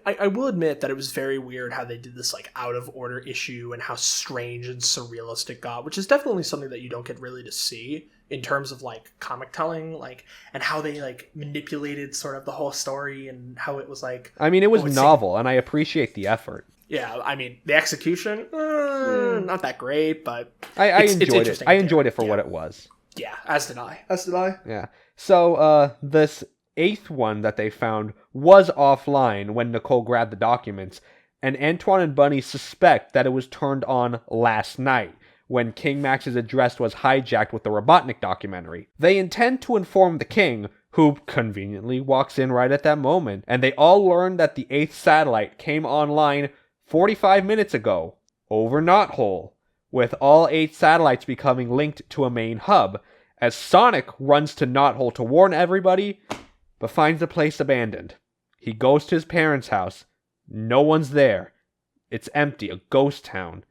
I will admit that it was very weird how they did this out of order issue and how strange and surrealist it got, which is definitely something that you don't get really to see in terms of comic telling, and how they manipulated sort of the whole story and how it was I mean, it was novel and I appreciate the effort. Yeah, I mean, the execution, not that great, but I enjoyed it. I enjoyed it for what it was. Yeah, as did I. Yeah. So, this 8th one that they found was offline when Nicole grabbed the documents, and Antoine and Bunny suspect that it was turned on last night, when King Max's address was hijacked with the Robotnik documentary. They intend to inform the king, who conveniently walks in right at that moment, and they all learn that the 8th satellite came online 45 minutes ago, over Knothole, with all 8 satellites becoming linked to a main hub, as Sonic runs to Knothole to warn everybody, but finds the place abandoned. He goes to his parents' house. No one's there. It's empty, a ghost town.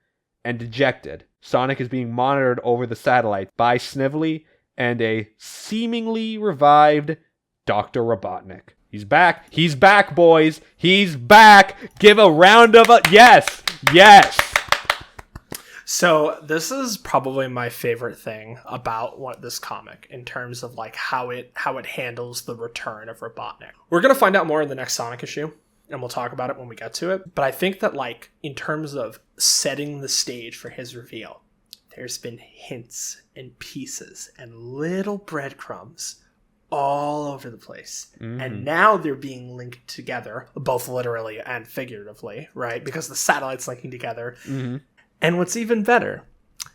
And dejected, Sonic is being monitored over the satellite by Snively and a seemingly revived Dr. Robotnik. He's back. He's back, boys. He's back. Give a round of yes. Yes. So this is probably my favorite thing about this comic in terms of like how it handles the return of Robotnik. We're going to find out more in the next Sonic issue, and we'll talk about it when we get to it. But I think that like in terms of setting the stage for his reveal, there's been hints and pieces and little breadcrumbs all over the place. And now they're being linked together, both literally and figuratively, right? Because the satellite's linking together. And what's even better,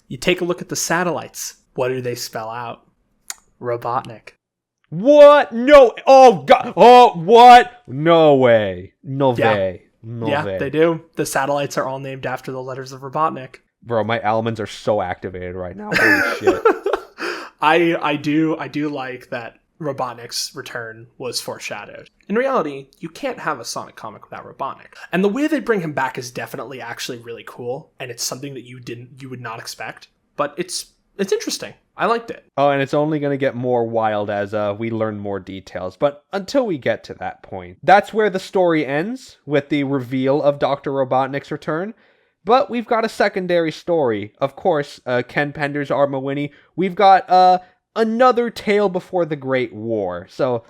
you take a look at the satellites. What do they spell out? Robotnik. What? No. Oh, God. Oh, what? No way. No way. No way. They do. The satellites are all named after the letters of Robotnik. Bro, my almonds are so activated right now. Holy shit. I do like that Robotnik's return was foreshadowed. In reality, you can't have a Sonic comic without Robotnik. And the way they bring him back is definitely actually really cool, and it's something that you would not expect, but it's interesting. I liked it. Oh, and it's only going to get more wild as we learn more details. But until we get to that point, that's where the story ends, with the reveal of Dr. Robotnik's return. But we've got a secondary story. Of course, Ken Penders, Art Mawhinney. We've got another tale before the Great War. So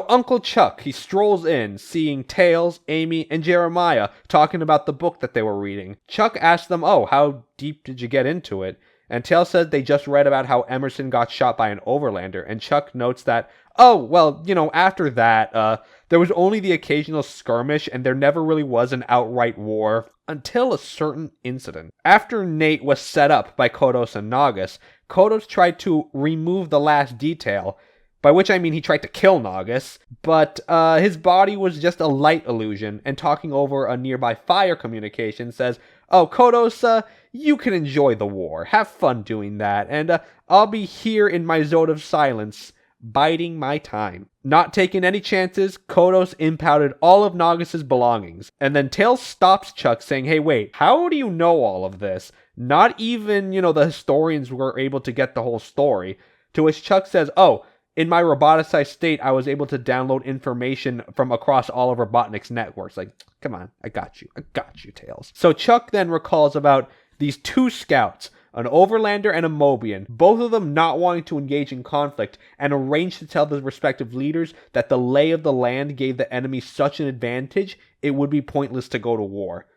Uncle Chuck, he strolls in, seeing Tails, Amy, and Jeremiah talking about the book that they were reading. Chuck asks them, "Oh, how deep did you get into it?" And Tails says they just read about how Emerson got shot by an overlander. And Chuck notes that, oh, well, after that, there was only the occasional skirmish, and there never really was an outright war until a certain incident. After Nate was set up by Kodos and Nagus, Kodos tried to remove the last detail, by which I mean he tried to kill Nagus, but his body was just a light illusion, and talking over a nearby fire communication says, "Oh, Kodos, you can enjoy the war. Have fun doing that, and I'll be here in my zone of silence, biding my time." Not taking any chances, Kodos impounded all of Nagus's belongings, and then Tails stops Chuck saying, "Hey, wait, how do you know all of this? Not even, the historians were able to get the whole story." To which Chuck says, "Oh, in my roboticized state, I was able to download information from across all of Robotnik's networks." Like, come on, I got you, Tails. So Chuck then recalls about these 2 scouts, an Overlander and a Mobian, both of them not wanting to engage in conflict, and arranged to tell the respective leaders that the lay of the land gave the enemy such an advantage, it would be pointless to go to war.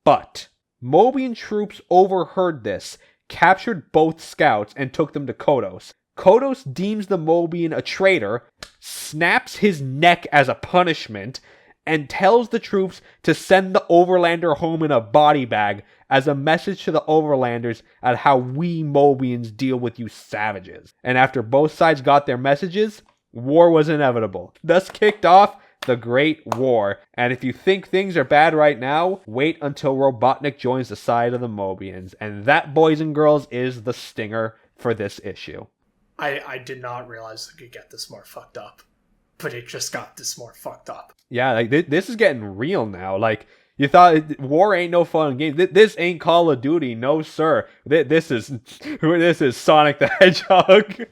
But Mobian troops overheard this, captured both scouts, and took them to Kodos. Kodos deems the Mobian a traitor, snaps his neck as a punishment, and tells the troops to send the Overlander home in a body bag as a message to the Overlanders at how we Mobians deal with you savages. And after both sides got their messages, war was inevitable. Thus kicked off the Great War. And if you think things are bad right now, wait until Robotnik joins the side of the Mobians. And that, boys and girls, is the stinger for this issue. I did not realize it could get this more fucked up, but it just got this more fucked up. Yeah, like this is getting real now. Like, you thought war ain't no fun game. This ain't Call of Duty, no sir. This is Sonic the Hedgehog.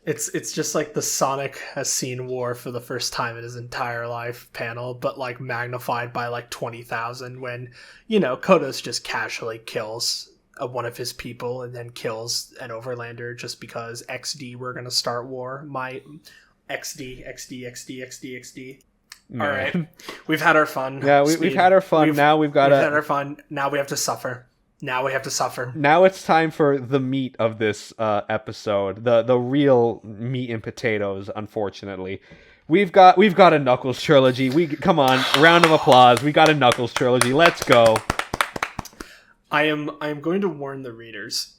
It's just like the Sonic has seen war for the first time in his entire life panel, but like magnified by like 20,000 when, Kodos just casually kills one of his people and then kills an Overlander just because XD, we're gonna start war. My XD. All right, we've had our fun. Yeah, we've had our fun. Now we've had our fun. Now we have to suffer. Now it's time for the meat of this episode, the real meat and potatoes. Unfortunately, we've got a Knuckles trilogy. Come on, round of applause. We got a Knuckles trilogy. Let's go. I am going to warn the readers.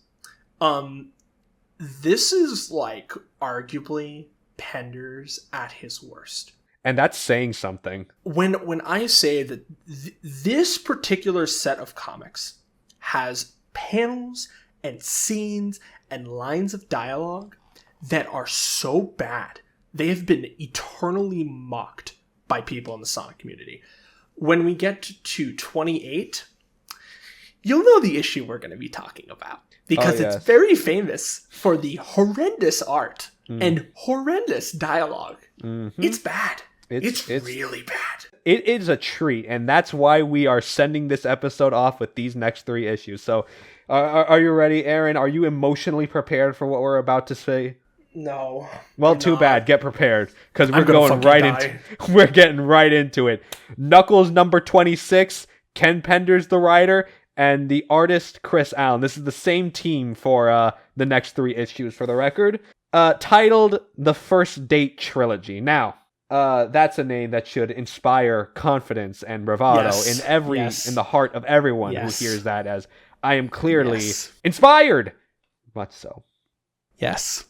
This is like arguably Penders at his worst. And that's saying something. When I say that this particular set of comics has panels and scenes and lines of dialogue that are so bad. They have been eternally mocked by people in the Sonic community. When we get to 28, you'll know the issue we're going to be talking about. Because it's very famous for the horrendous art and horrendous dialogue. Mm-hmm. It's bad. It's really bad. It is a treat, and that's why we are sending this episode off with these next 3 issues. So, are you ready, Aaron? Are you emotionally prepared for what we're about to say? No. Well, too bad. Get prepared, because we're getting right into it. Knuckles number 26, Ken Penders the writer, and the artist Chris Allen. This is the same team for the next 3 issues, for the record. Titled The First Date Trilogy. Now, that's a name that should inspire confidence and bravado in the heart of everyone who hears that, as I am clearly inspired. Much so. Yes.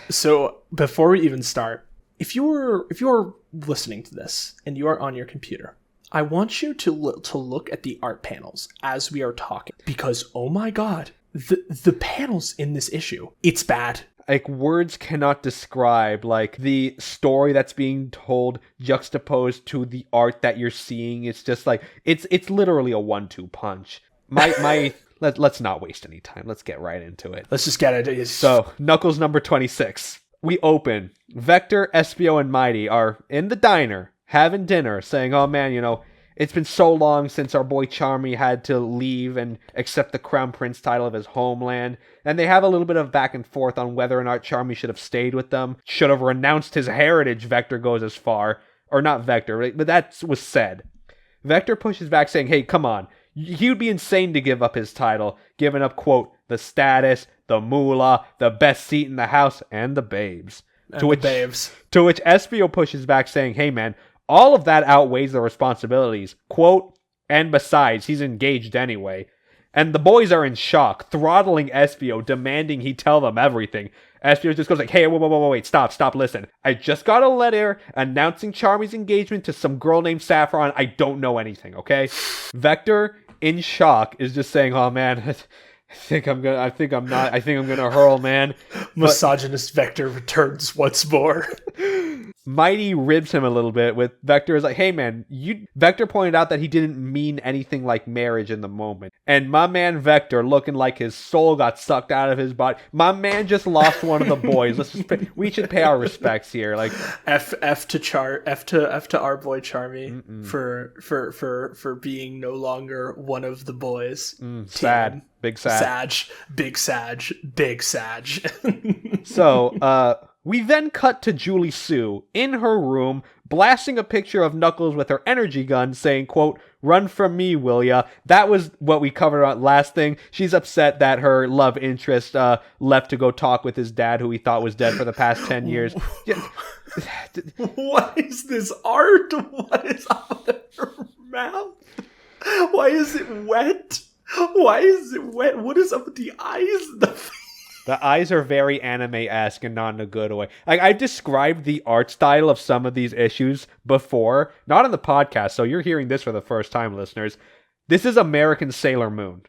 So before we even start, if you're listening to this and you are on your computer, I want you to look at the art panels as we are talking, because oh my god, the panels in this issue, it's bad. Like, words cannot describe, like, the story that's being told juxtaposed to the art that you're seeing. It's just like, it's literally a 1-2 punch. Let's not waste any time. Let's get right into it. Let's just get it. So, Knuckles number 26. We open. Vector, Espio, and Mighty are in the diner, having dinner, saying, oh man, it's been so long since our boy Charmy had to leave and accept the Crown Prince title of his homeland. And they have a little bit of back and forth on whether or not Charmy should have stayed with them. Should have renounced his heritage, Vector goes as far. Or not Vector, but that was said. Vector pushes back saying, hey, come on. He would be insane to give up his title, giving up, quote, the status, the moolah, the best seat in the house, and the babes. To which Espio pushes back saying, hey man, all of that outweighs the responsibilities. Quote, and besides, he's engaged anyway. And the boys are in shock, throttling Espio, demanding he tell them everything. Espio just goes like, hey, wait, stop, listen. I just got a letter announcing Charmy's engagement to some girl named Saffron. I don't know anything, okay? Vector, in shock, is just saying, oh man, I think I'm gonna hurl, man. Misogynist Vector returns once more. Mighty ribs him a little bit with Vector is like, hey man, Vector pointed out that he didn't mean anything like marriage in the moment. And my man Vector, looking like his soul got sucked out of his body. My man just lost one of the boys. We should pay our respects here. Like F to our boy Charmy for being no longer one of the boys. Sad. Big sad. Big Sag. So, we then cut to Julie Sue in her room, blasting a picture of Knuckles with her energy gun, saying, quote, run from me, will ya? That was what we covered on last thing. She's upset that her love interest left to go talk with his dad, who he thought was dead for the past 10 years. What is this art? What is up with her mouth? Why is it wet? What is up with the eyes? The eyes are very anime-esque and not in a good way. Like, I've described the art style of some of these issues before, not on the podcast, so you're hearing this for the first time, listeners. This is American Sailor Moon.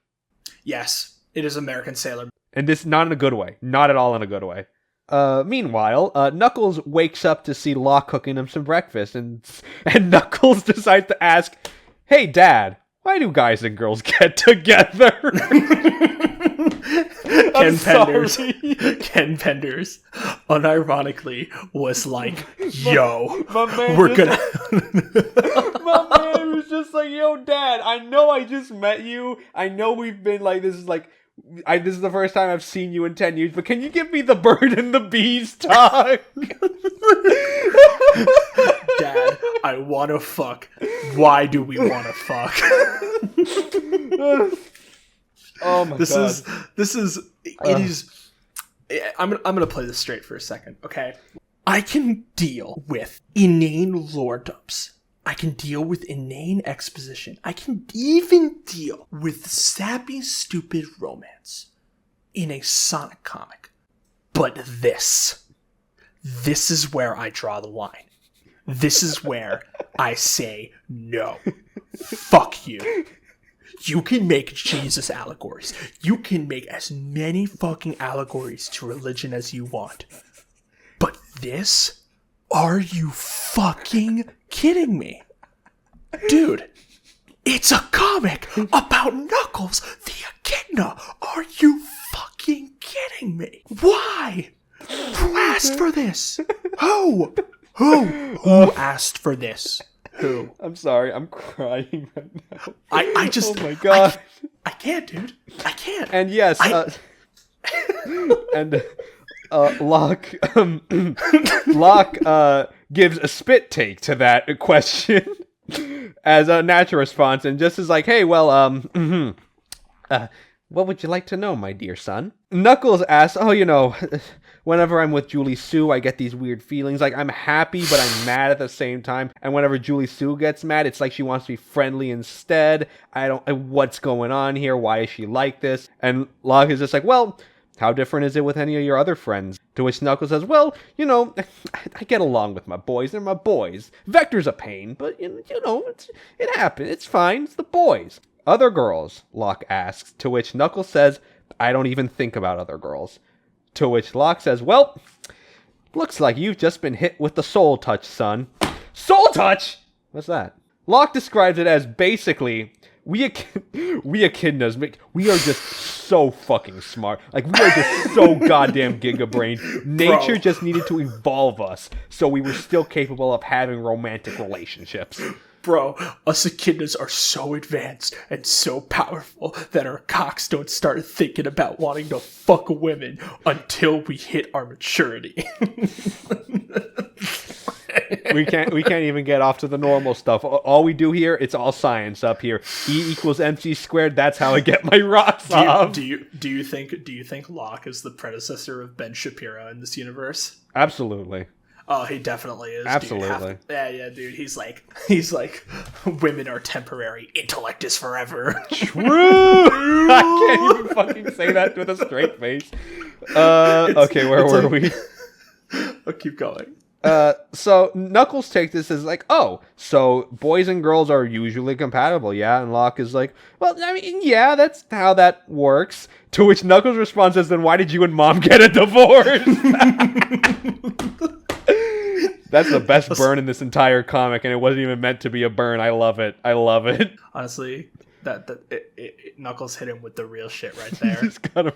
Yes, it is American Sailor Moon. And this, not in a good way. Not at all in a good way. Meanwhile, Knuckles wakes up to see Law cooking him some breakfast, and Knuckles decides to ask, hey, Dad, why do guys and girls get together? Ken Penders unironically was like, yo, we're gonna my man was just like, yo, Dad, I know I just met you, I know we've been like, this is the first time I've seen you in 10 years, but can you give me the bird and the bees talk? Dad, I wanna fuck. Why do we wanna fuck? Oh my god. I'm gonna play this straight for a second, okay? I can deal with inane lore dumps. I can deal with inane exposition. I can even deal with sappy, stupid romance in a Sonic comic. But this is where I draw the line. This is where I say no. Fuck you. You can make Jesus allegories. You can make as many fucking allegories to religion as you want. But this? Are you fucking kidding me? Dude, it's a comic about Knuckles the Echidna. Are you fucking kidding me? Why? Who asked for this? Who? Who asked for this? Who? I'm sorry, I'm crying right now. I just... Oh my god. I can't, dude. I can't. And yes, Locke gives a spit take to that question as a natural response, and just is like, hey, well, what would you like to know, my dear son? Knuckles asks, whenever I'm with Julie Sue, I get these weird feelings. Like, I'm happy, but I'm mad at the same time. And whenever Julie Sue gets mad, it's like she wants to be friendly instead. What's going on here? Why is she like this? And Locke is just like, well, how different is it with any of your other friends? To which Knuckles says, well, I get along with my boys. They're my boys. Vector's a pain, but, it happens. It's fine. It's the boys. Other girls, Locke asks, to which Knuckles says, I don't even think about other girls. To which Locke says, well, looks like you've just been hit with the Soultouch, son. Soultouch? What's that? Locke describes it as basically, we echidnas, we are just so fucking smart. Like, we are just so goddamn giga-brained. Nature just needed to evolve us so we were still capable of having romantic relationships. Bro, us echidnas are so advanced and so powerful that our cocks don't start thinking about wanting to fuck women until we hit our maturity. We can't even get off to the normal stuff. All we do here, it's all science up here. E equals MC squared. That's how I get my rocks off. Do you think Locke is the predecessor of Ben Shapiro in this universe? Absolutely. Oh, he definitely is. Absolutely. Dude. Dude. He's like, women are temporary, intellect is forever. True. I can't even fucking say that with a straight face. Okay, where were we? I'll keep going. So Knuckles takes this as like, oh, so boys and girls are usually compatible, yeah? And Locke is like, well, I mean, yeah, that's how that works. To which Knuckles responds as, then why did you and Mom get a divorce? That's the best burn in this entire comic, and it wasn't even meant to be a burn. I love it. Honestly, Knuckles hit him with the real shit right there. Just got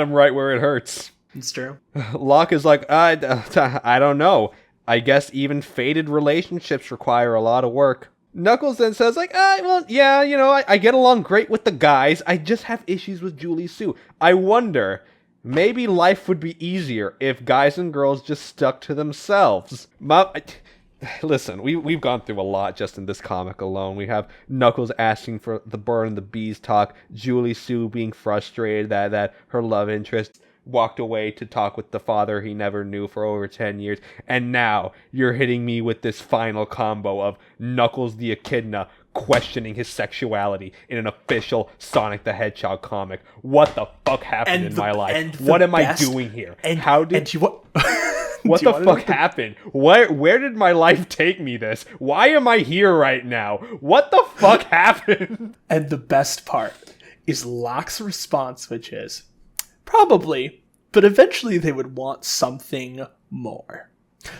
him right where it hurts. It's true. Locke is like, I don't know. I guess even fated relationships require a lot of work. Knuckles then says like, well, yeah, I get along great with the guys. I just have issues with Julie Sue. I wonder, maybe life would be easier if guys and girls just stuck to themselves. Listen, we've gone through a lot just in this comic alone. We have Knuckles asking for the bird and the bees talk, Julie Sue being frustrated that her love interest walked away to talk with the father he never knew for over 10 years, and now you're hitting me with this final combo of Knuckles the Echidna questioning his sexuality in an official Sonic the Hedgehog comic. What the fuck happened in my life? What am I doing here? What the fuck happened? Where did my life take me this? Why am I here right now? What the fuck happened? And the best part is Locke's response, which is, probably, but eventually they would want something more.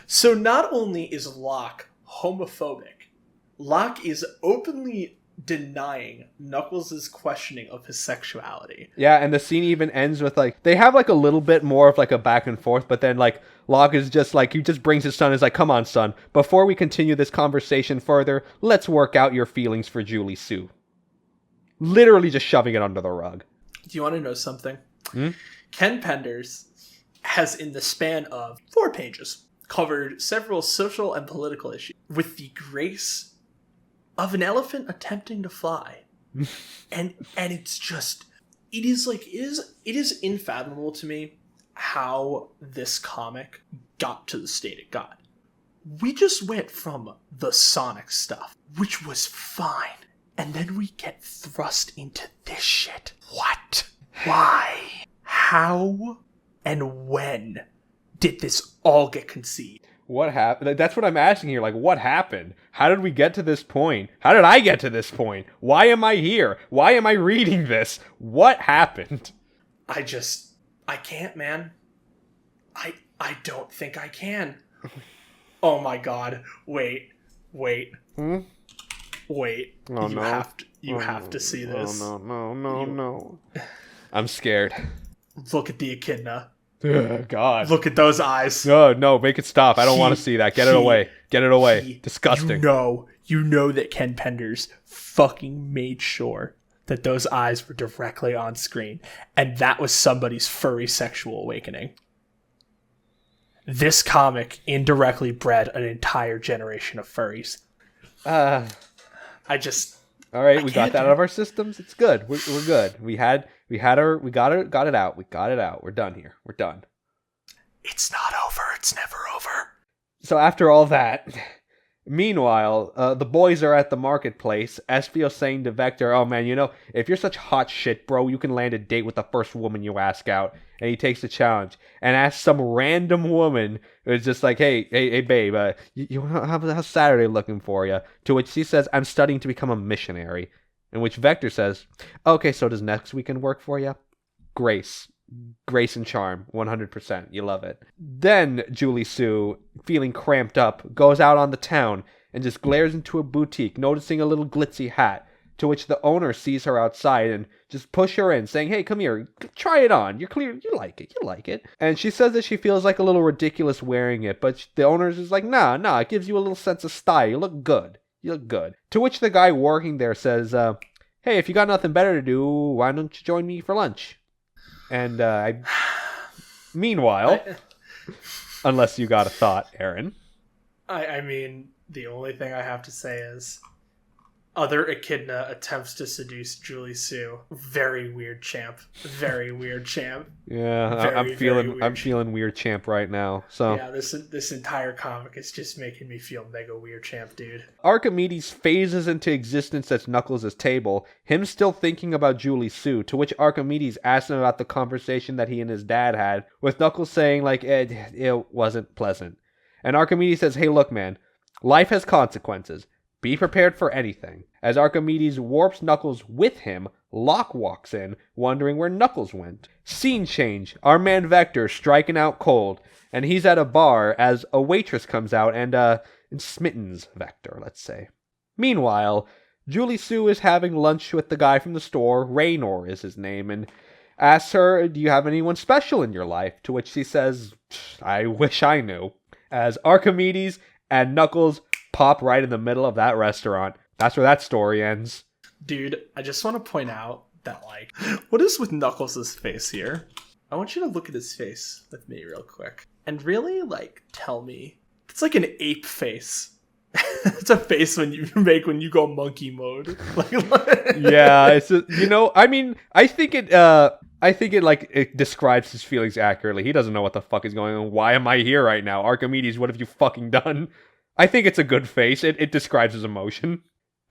So not only is Locke homophobic, Locke is openly denying Knuckles' questioning of his sexuality. Yeah, and the scene even ends with, like, they have, like, a little bit more of, like, a back and forth, but then, like, Locke is just, like, he just brings his son and is like, come on, son, before we continue this conversation further, let's work out your feelings for Julie Sue. Literally just shoving it under the rug. Do you want to know something? Ken Penders has, in the span of 4 pages, covered several social and political issues with the grace of an elephant attempting to fly. and it's just, it is unfathomable to me how this comic got to the state it got. We just went from the Sonic stuff, which was fine, and then we get thrust into this shit. What? Why? How? And when did this all get conceived? What happened? That's what I'm asking here. Like, what happened? How did we get to this point? How did I get to this point? Why am I here? Why am I reading this? What happened? I can't, man. I don't think I can. Oh my god. Wait. Wait. Hmm? Wait. Oh, you no. have to see this. No. I'm scared. Look at the echidna. Ugh, God. Look at those eyes. No, make it stop. I don't want to see that. Get it away. Get it away. Disgusting. You know that Ken Penders fucking made sure that those eyes were directly on screen, and that was somebody's furry sexual awakening. This comic indirectly bred an entire generation of furries. All right, we got that out of our systems. It's good. We're good. We got it out. We got it out. We're done here. We're done. It's not over. It's never over. So after all that, meanwhile, the boys are at the marketplace. Espio saying to Vector, "Oh man, if you're such hot shit, bro, you can land a date with the first woman you ask out." And he takes the challenge and asks some random woman who's just like, "Hey, babe, how's Saturday looking for you?" To which she says, "I'm studying to become a missionary." In which Vector says, "Okay, so does next weekend work for you?" Grace and charm, 100%. You love it. Then Julie Sue, feeling cramped up, goes out on the town and just glares into a boutique, noticing a little glitzy hat. To which the owner sees her outside and just push her in, saying, "Hey, come here, try it on. You're clear, you like it. And she says that she feels like a little ridiculous wearing it, but the owner's is like, nah, it gives you a little sense of style. You look good. To which the guy working there says, "Hey, if you got nothing better to do, why don't you join me for lunch?" And meanwhile, unless you got a thought, Aaron. I mean, the only thing I have to say is other echidna attempts to seduce Julie Sue. Very weird champ. Yeah, I'm feeling weird champ right now. So yeah, this entire comic is just making me feel mega weird champ, dude. Archimedes phases into existence at Knuckles' table, him still thinking about Julie Sue, to which Archimedes asks him about the conversation that he and his dad had, with Knuckles saying like it wasn't pleasant. And Archimedes says, "Hey, look, man, life has consequences. Be prepared for anything." As Archimedes warps Knuckles with him, Locke walks in, wondering where Knuckles went. Scene change. Our man Vector striking out cold, and he's at a bar as a waitress comes out and smittens Vector, let's say. Meanwhile, Julie Sue is having lunch with the guy from the store, Raynor is his name, and asks her, "Do you have anyone special in your life?" To which she says, "I wish I knew." As Archimedes and Knuckles pop right in the middle of that restaurant. That's where that story ends. Dude, I just want to point out that, like, what is with Knuckles' face here? I want you to look at his face with me real quick. And really, like, tell me. It's like an ape face. It's a face when you go monkey mode. Yeah, it's I think it describes his feelings accurately. He doesn't know what the fuck is going on. Why am I here right now? Archimedes, what have you fucking done? I think it's a good face. It describes his emotion.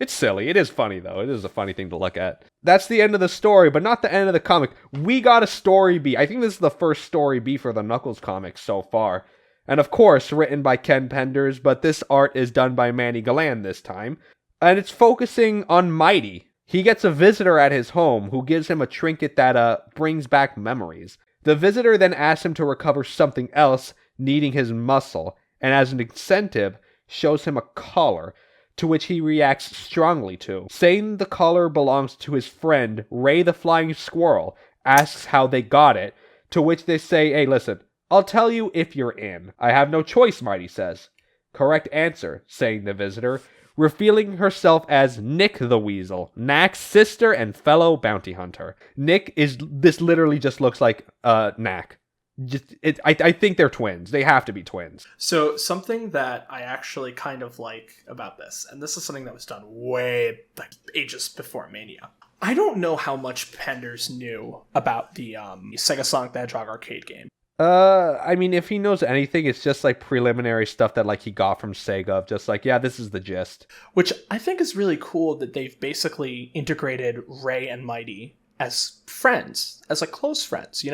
It's silly. It is funny, though. It is a funny thing to look at. That's the end of the story, but not the end of the comic. We got a story B. I think this is the first story B for the Knuckles comics so far. And of course, written by Ken Penders, but this art is done by Manny Galland this time. And it's focusing on Mighty. He gets a visitor at his home who gives him a trinket that brings back memories. The visitor then asks him to recover something else, needing his muscle, and as an incentive, shows him a collar, to which he reacts strongly to. Saying the collar belongs to his friend, Ray the Flying Squirrel, asks how they got it, to which they say, "Hey, listen, I'll tell you if you're in." "I have no choice," Mighty says. "Correct answer," saying the visitor, revealing herself as Nick the Weasel, Knack's sister and fellow bounty hunter. This literally just looks like Knack. I think they're twins. They have to be twins. So something that I actually kind of like about this, and this is something that was done way ages before Mania. I don't know how much Penders knew about the Sega Sonic the Hedgehog arcade game. I mean, if he knows anything, it's just like preliminary stuff that like he got from Sega of just like, yeah, this is the gist. Which I think is really cool that they've basically integrated Ray and Mighty as friends, as like close friends,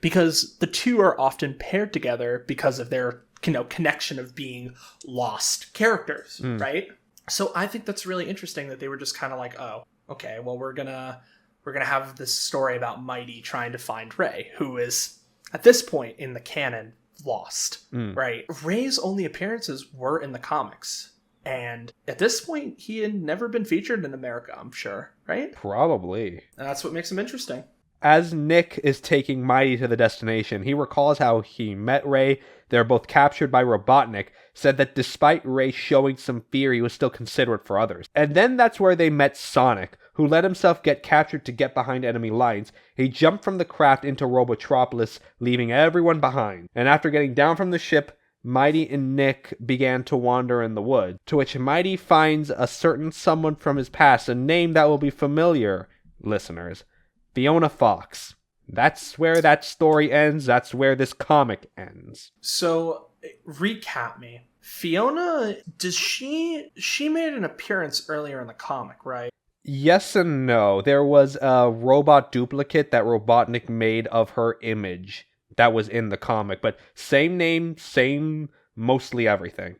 because the two are often paired together because of their connection of being lost characters, right? So I think that's really interesting that they were just kind of like, oh, okay, well, we're gonna have this story about Mighty trying to find Ray, who is at this point in the canon lost, right? Ray's only appearances were in the comics, and at this point he had never been featured in America, I'm sure, right? Probably. And that's what makes him interesting. As Nick is taking Mighty to the destination, he recalls how he met Ray. They're both captured by Robotnik, said that despite Ray showing some fear, he was still considerate for others. And then that's where they met Sonic, who let himself get captured to get behind enemy lines. He jumped from the craft into Robotropolis, leaving everyone behind. And after getting down from the ship, Mighty and Nick began to wander in the woods, to which Mighty finds a certain someone from his past, a name that will be familiar, listeners. Fiona Fox. That's where that story ends. That's where this comic ends. So, recap me. Fiona, she made an appearance earlier in the comic, right? Yes and no. There was a robot duplicate that Robotnik made of her image that was in the comic, but same name, same mostly everything.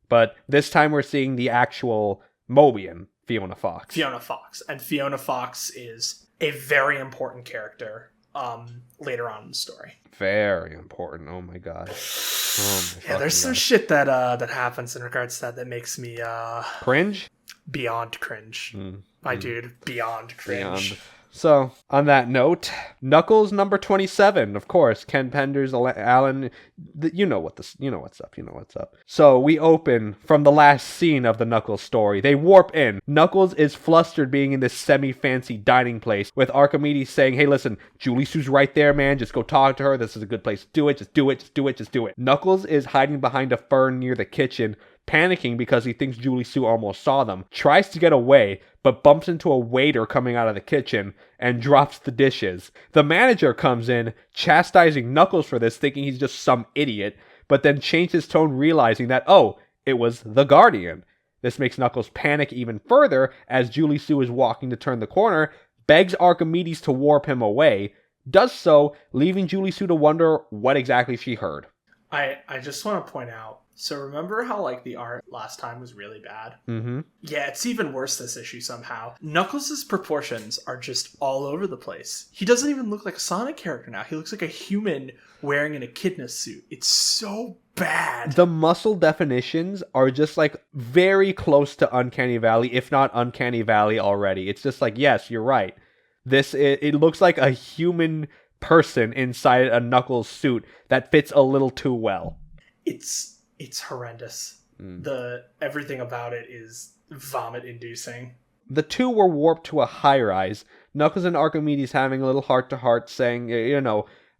But this time we're seeing the actual Mobian Fiona Fox. Fiona Fox. And Fiona Fox is a very important character later on in the story. Very important. Oh my god. Yeah, there's some shit that happens in regards to that makes me cringe? Beyond cringe. My dude, beyond cringe. Beyond. So, on that note, Knuckles number 27, of course, Ken Penders, Alan, you know what's up. So, we open from the last scene of the Knuckles story. They warp in. Knuckles is flustered being in this semi-fancy dining place, with Archimedes saying, hey, listen, Julie Sue's right there, man, just go talk to her, this is a good place to do it, just do it. Knuckles is hiding behind a fern near the kitchen, panicking because he thinks Julie Sue almost saw them, tries to get away, but bumps into a waiter coming out of the kitchen and drops the dishes. The manager comes in, chastising Knuckles for this, thinking he's just some idiot, but then changed his tone, realizing that, oh, it was the Guardian. This makes Knuckles panic even further as Julie Sue is walking to turn the corner, begs Archimedes to warp him away, does so, leaving Julie Sue to wonder what exactly she heard. I just want to point out, so remember how, like, the art last time was really bad? Mm-hmm. Yeah, it's even worse this issue somehow. Knuckles' proportions are just all over the place. He doesn't even look like a Sonic character now. He looks like a human wearing an Echidna suit. It's so bad. The muscle definitions are just, like, very close to Uncanny Valley, if not Uncanny Valley already. It's just like, yes, you're right. It looks like a human person inside a Knuckles suit that fits a little too well. It's horrendous. Everything about it is vomit-inducing. The two were warped to a high-rise. Knuckles and Archimedes having a little heart-to-heart, saying,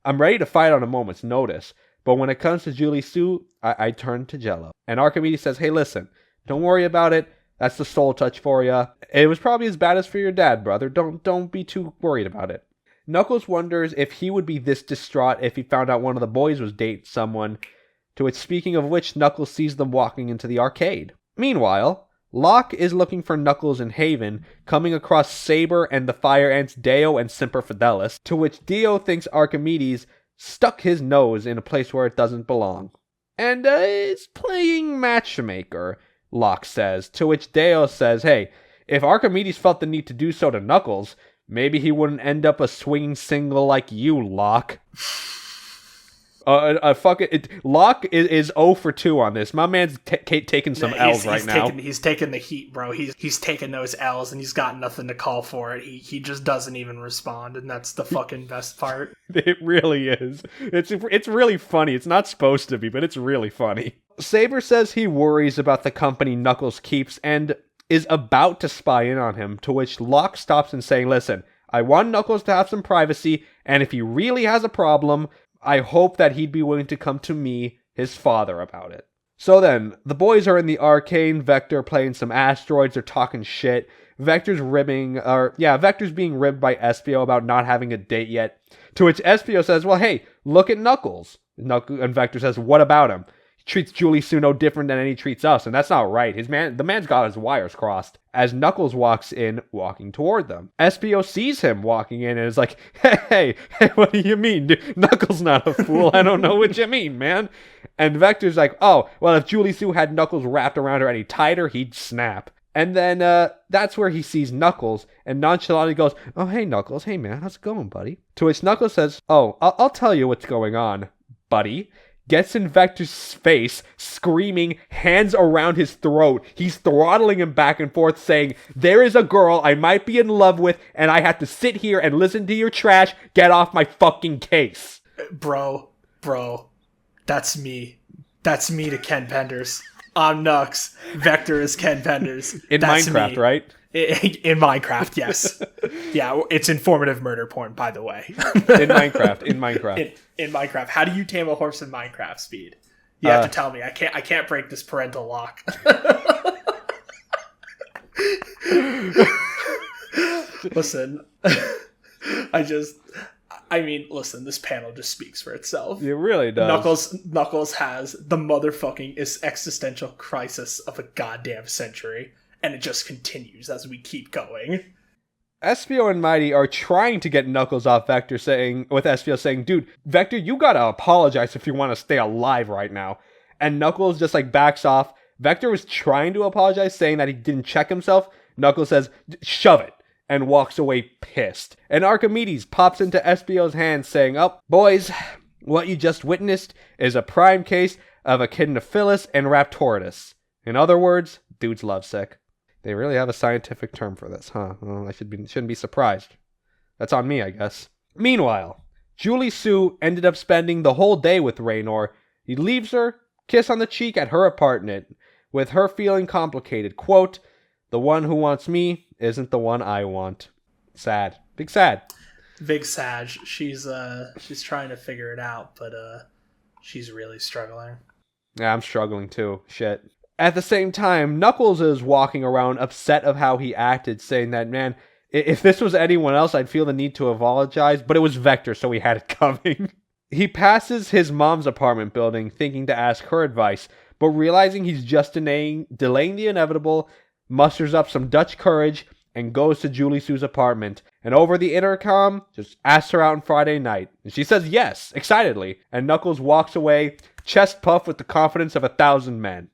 I'm ready to fight on a moment's notice. But when it comes to Julie Sue, I turn to Jello. And Archimedes says, hey, listen, don't worry about it. That's the Soultouch for you. It was probably as bad as for your dad, brother. Don't be too worried about it. Knuckles wonders if he would be this distraught if he found out one of the boys was dating someone. To which, speaking of which, Knuckles sees them walking into the arcade. Meanwhile, Locke is looking for Knuckles in Haven, coming across Saber and the Fire Ants Deo and Semper Fidelis, to which Deo thinks Archimedes stuck his nose in a place where it doesn't belong. And is playing matchmaker, Locke says, to which Deo says, hey, if Archimedes felt the need to do so to Knuckles, maybe he wouldn't end up a swinging single like you, Locke. Locke is 0 for 2 on this. My man's taking some L's right now. He's taking the heat, bro. He's taking those L's, and he's got nothing to call for it. He just doesn't even respond, and that's the fucking best part. It really is. It's really funny. It's not supposed to be, but it's really funny. Saber says he worries about the company Knuckles keeps and is about to spy in on him, to which Locke stops and saying, listen, I want Knuckles to have some privacy, and if he really has a problem, I hope that he'd be willing to come to me, his father, about it. So then, the boys are in the arcade, Vector playing some asteroids, they're talking shit. Vector's being ribbed by Espio about not having a date yet. To which Espio says, well, hey, look at Knuckles. And Vector says, what about him? He treats Julie Sue no different than he treats us, and that's not right. The man's got his wires crossed. as Knuckles walks in, walking toward them. Espio sees him walking in and is like, hey, what do you mean? Dude, Knuckles not a fool. I don't know what you mean, man. And Vector's like, oh, well, if Julie Sue had Knuckles wrapped around her any tighter, he'd snap. And then that's where he sees Knuckles and nonchalantly goes, oh, hey, Knuckles. Hey, man, how's it going, buddy? To which Knuckles says, oh, I'll tell you what's going on, buddy. Gets in Vector's face, screaming, hands around his throat. He's throttling him back and forth, saying, there is a girl I might be in love with, and I have to sit here and listen to your trash. Get off my fucking case. Bro, that's me. That's me to Ken Penders. I'm Nux. Vector is Ken Penders. In That's Minecraft, me. right? In Minecraft, yes. Yeah, it's informative murder porn, by the way. In Minecraft. In Minecraft. How do you tame a horse in Minecraft, Speed? You have to tell me. I can't break this parental lock. Listen. Listen, this panel just speaks for itself. It really does. Knuckles has the motherfucking existential crisis of a goddamn century. And it just continues as we keep going. Espio and Mighty are trying to get Knuckles off Vector, with Espio saying, dude, Vector, you gotta apologize if you want to stay alive right now. And Knuckles just backs off. Vector was trying to apologize, saying that he didn't check himself. Knuckles says, shove it, and walks away pissed. And Archimedes pops into Espio's hand saying, oh, boys, what you just witnessed is a prime case of echidnophilus and raptoritis. In other words, dude's lovesick. They really have a scientific term for this, huh? Well, I shouldn't be surprised. That's on me, I guess. Meanwhile, Julie Sue ended up spending the whole day with Raynor. He leaves her, kiss on the cheek at her apartment, with her feeling complicated. Quote, the one who wants me isn't the one I want. Sad. Big sad. Big sad. She's trying to figure it out, but she's really struggling. Yeah, I'm struggling too. Shit. At the same time, Knuckles is walking around upset of how he acted, saying that, man, if this was anyone else, I'd feel the need to apologize, but it was Vector, so he had it coming. He passes his mom's apartment building, thinking to ask her advice, but realizing he's just delaying the inevitable, musters up some Dutch courage, and goes to Julie Sue's apartment, and over the intercom, just asks her out on Friday night. And she says yes, excitedly, and Knuckles walks away, chest puffed with the confidence of 1,000 men.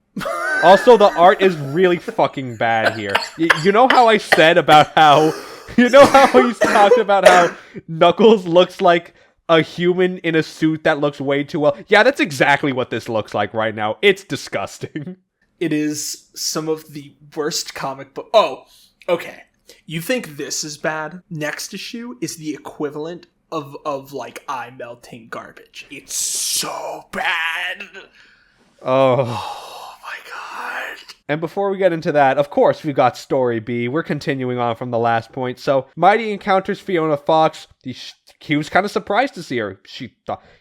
Also, the art is really fucking bad here. You know how I said about how... You know how I talked about how Knuckles looks like a human in a suit that looks way too well? Yeah, that's exactly what this looks like right now. It's disgusting. It is some of the worst comic book... Oh, okay. You think this is bad? Next issue is the equivalent of eye-melting garbage. It's so bad. Oh... And before we get into that, of course, we've got Story B. We're continuing on from the last point. So, Mighty encounters Fiona Fox. He was kind of surprised to see her.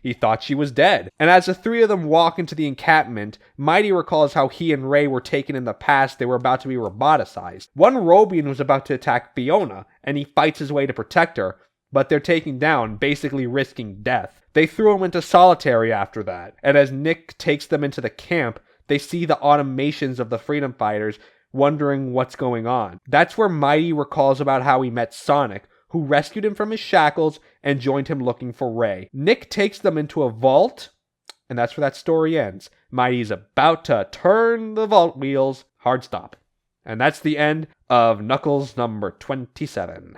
He thought she was dead. And as the three of them walk into the encampment, Mighty recalls how he and Ray were taken in the past. They were about to be roboticized. One Robian was about to attack Fiona, and he fights his way to protect her. But they're taken down, basically risking death. They threw him into solitary after that. And as Nick takes them into the camp, they see the automations of the freedom fighters, wondering what's going on. That's where Mighty recalls about how he met Sonic, who rescued him from his shackles and joined him looking for Ray. Nick takes them into a vault, and that's where that story ends. Mighty's about to turn the vault wheels. Hard stop. And that's the end of Knuckles number 27.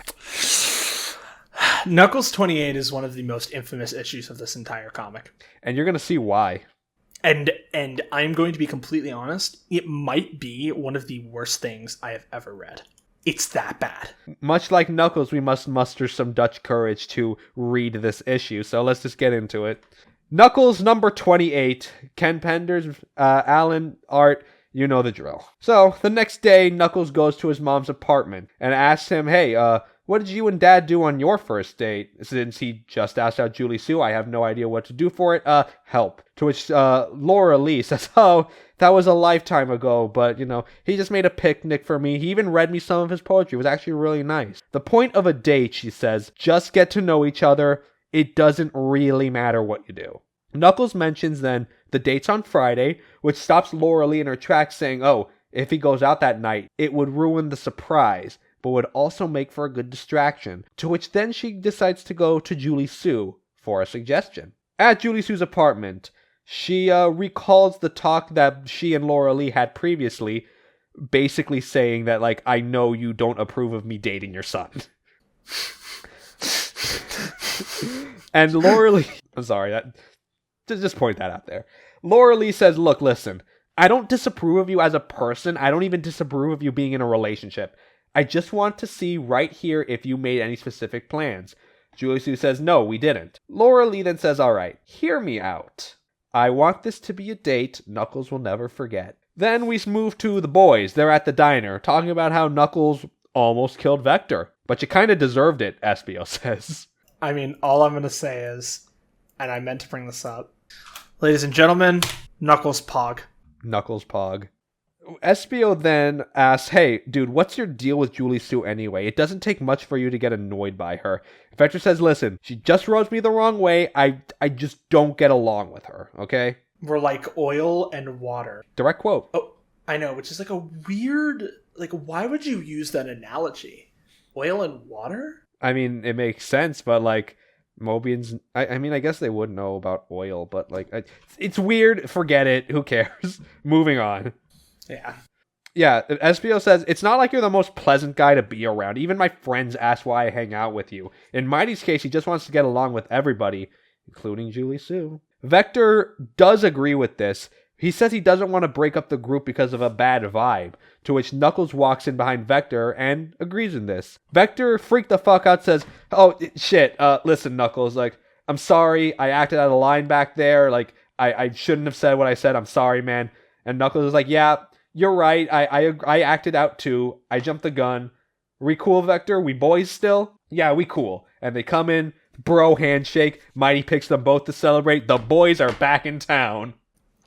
Knuckles 28 is one of the most infamous issues of this entire comic. And you're going to see why. And I'm going to be completely honest, it might be one of the worst things I have ever read. It's that bad. Much like Knuckles, we must muster some Dutch courage to read this issue, so let's just get into it. Knuckles number 28, Ken Penders, Alan, art, you know the drill. So, the next day, Knuckles goes to his mom's apartment and asks him, hey, what did you and Dad do on your first date? Since he just asked out Julie Sue, I have no idea what to do for it. Help. To which Laura Lee says, oh, that was a lifetime ago, but, he just made a picnic for me. He even read me some of his poetry. It was actually really nice. The point of a date, she says, just get to know each other. It doesn't really matter what you do. Knuckles mentions then the date's on Friday, which stops Laura Lee in her tracks saying, oh, If he goes out that night, it would ruin the surprise, but would also make for a good distraction. To which then she decides to go to Julie Sue for a suggestion. At Julie Sue's apartment, she recalls the talk that she and Laura Lee had previously, basically saying that, like, I know you don't approve of me dating your son. And Laura Lee... I'm sorry, just point that out there. Laura Lee says, look, listen, I don't disapprove of you as a person. I don't even disapprove of you being in a relationship. I just want to see right here if you made any specific plans. Julie Sue says, no, we didn't. Laura Lee then says, all right, hear me out. I want this to be a date Knuckles will never forget. Then we move to the boys. They're at the diner, talking about how Knuckles almost killed Vector. But you kind of deserved it, Espio says. I mean, all I'm going to say is, and I meant to bring this up, ladies and gentlemen, Knuckles Pog. Knuckles Pog. Espio then asks, hey, dude, what's your deal with Julie Sue anyway? It doesn't take much for you to get annoyed by her. Vector says, listen, she just rubs me the wrong way. I just don't get along with her, okay? We're like oil and water. Direct quote. Oh, I know, which is like a weird... Like, why would you use that analogy? Oil and water? I mean, it makes sense, but, like, Mobians... I mean, I guess they would know about oil, but, like, it's weird. Forget it. Who cares? Moving on. Yeah. Yeah, Espio says, it's not like you're the most pleasant guy to be around. Even my friends ask why I hang out with you. In Mighty's case, he just wants to get along with everybody, including Julie Sue. Vector does agree with this. He says he doesn't want to break up the group because of a bad vibe, to which Knuckles walks in behind Vector and agrees in this. Vector, freaked the fuck out, says, oh, shit, listen, Knuckles, like, I'm sorry, I acted out of line back there, like, I shouldn't have said what I said, I'm sorry, man. And Knuckles is like, yeah, you're right, I acted out too, I jumped the gun. We cool, Vector? We boys still? Yeah, we cool. And they come in, bro handshake, Mighty picks them both to celebrate, the boys are back in town.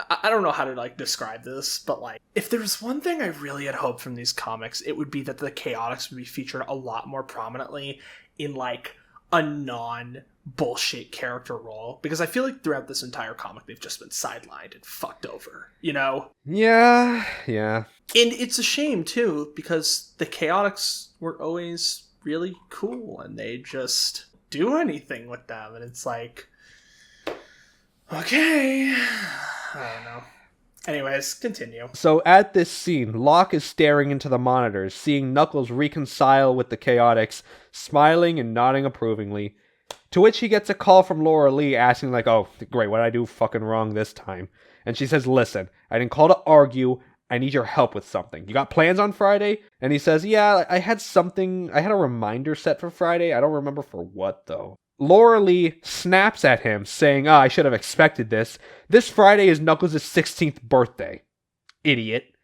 I don't know how to, like, describe this, but, like, if there was one thing I really had hoped from these comics, it would be that the Chaotix would be featured a lot more prominently in, like, a non-bullshit character role. Because I feel like throughout this entire comic, they've just been sidelined and fucked over, you know? Yeah. And it's a shame, too, because the Chaotix were always really cool, and they just do anything with them, and it's like... Okay. I don't know. Anyways, continue. So at this scene, Locke is staring into the monitors, seeing Knuckles reconcile with the Chaotix, smiling and nodding approvingly. To which he gets a call from Laura Lee asking, like, oh, great, what did I do fucking wrong this time? And she says, listen, I didn't call to argue. I need your help with something. You got plans on Friday? And he says, yeah, I had a reminder set for Friday. I don't remember for what, though. Laura Lee snaps at him, saying, I should have expected this. This Friday is Knuckles' 16th birthday. Idiot.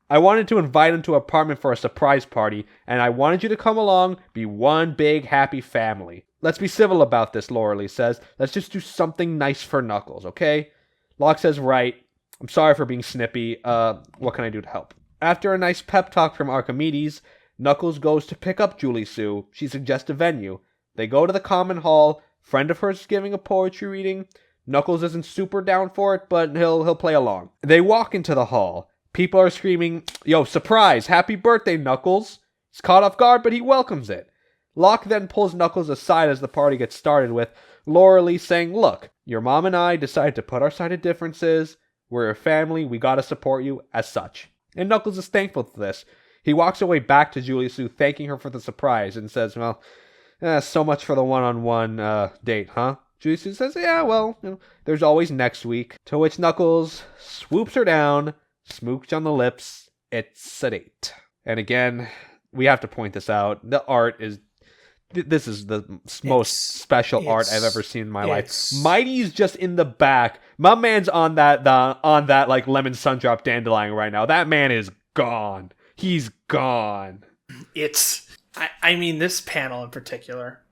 I wanted to invite him to an apartment for a surprise party, and I wanted you to come along, be one big happy family. Let's be civil about this, Laura Lee says. Let's just do something nice for Knuckles, okay? Locke says, right. I'm sorry for being snippy. What can I do to help? After a nice pep talk from Archimedes, Knuckles goes to pick up Julie Sue. She suggests a venue. They go to the common hall. Friend of hers is giving a poetry reading. Knuckles isn't super down for it, but he'll play along. They walk into the hall. People are screaming, yo, surprise, happy birthday, Knuckles. He's caught off guard, but he welcomes it. Locke then pulls Knuckles aside as the party gets started with Laura Lee saying, look, your mom and I decided to put aside our differences. We're your family. We gotta support you as such. And Knuckles is thankful for this. He walks away back to Julie Sue, thanking her for the surprise, and says, well... so much for the one-on-one date, huh? Julie Sue says, yeah, well, there's always next week. To which Knuckles swoops her down, smooch on the lips. It's a date. And again, we have to point this out. The art is... This is the most special art I've ever seen in my life. Mighty's just in the back. My man's on that like lemon sundrop dandelion right now. That man is gone. He's gone. I mean, this panel in particular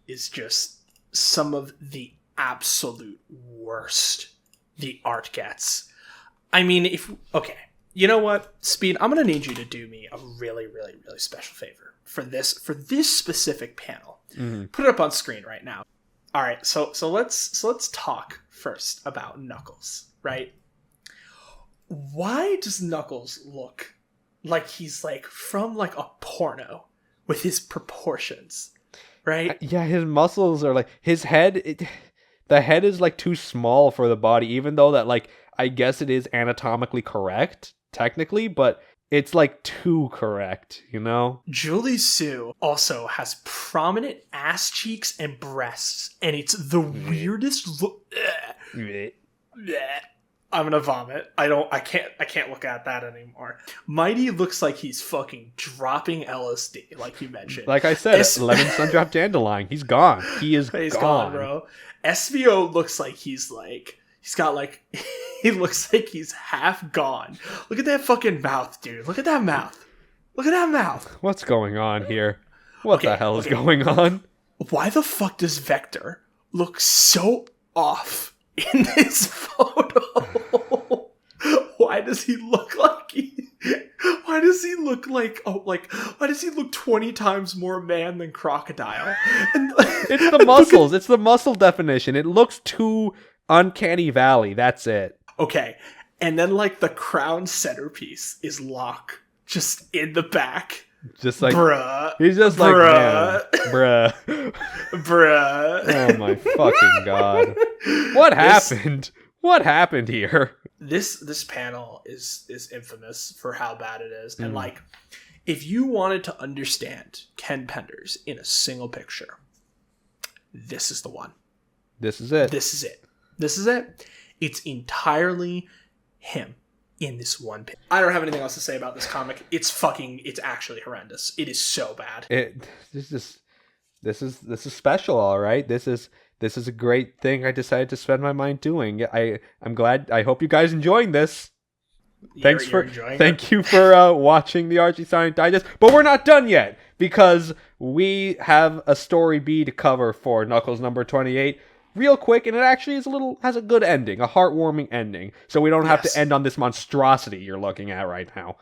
is just some of the absolute worst the art gets. I mean, you know what, Speed? I'm gonna need you to do me a really, really, really special favor for this specific panel. Mm-hmm. Put it up on screen right now. All right, so let's talk first about Knuckles, right? Why does Knuckles look like he's like from like a porno with his proportions, right? Yeah, his muscles are like his head. The head is like too small for the body, even though that like I guess it is anatomically correct technically, but it's like too correct, you know? Julie Sue also has prominent ass cheeks and breasts, and it's the weirdest look. I'm gonna vomit. I can't look at that anymore. Mighty looks like he's fucking dropping LSD, like you mentioned. Like I said, lemon sun-dropped dandelion. He's gone. He's gone, bro. SVO looks like he's got like he looks like he's half gone. Look at that fucking mouth, dude. Look at that mouth. Look at that mouth. What's going on here? What the hell is going on? Why the fuck does Vector look so off in this photo? Why does he look why does he look 20 times more man than Crocodile? And, it's the muscles. It's the muscle definition. It looks too uncanny valley. That's it. Okay. And then like the crown centerpiece is Locke just in the back. Just like bruh. He's just bruh. like bruh. Bruh. Oh my fucking god. What happened? What happened here? This panel is infamous for how bad it is. And like, if you wanted to understand Ken Penders in a single picture, this is the one. This is it. This is it. This is it. It's entirely him in this one picture. I don't have anything else to say about this comic. It's actually horrendous. It is so bad. This is special, all right. This is a great thing I decided to spend my mind doing. I'm glad. I hope you guys enjoying this. Thank you for watching the Archie Sonic Digest. But we're not done yet because we have a story B to cover for Knuckles number 28. Real quick, and it actually has a good ending, a heartwarming ending. So we don't have to end on this monstrosity you're looking at right now.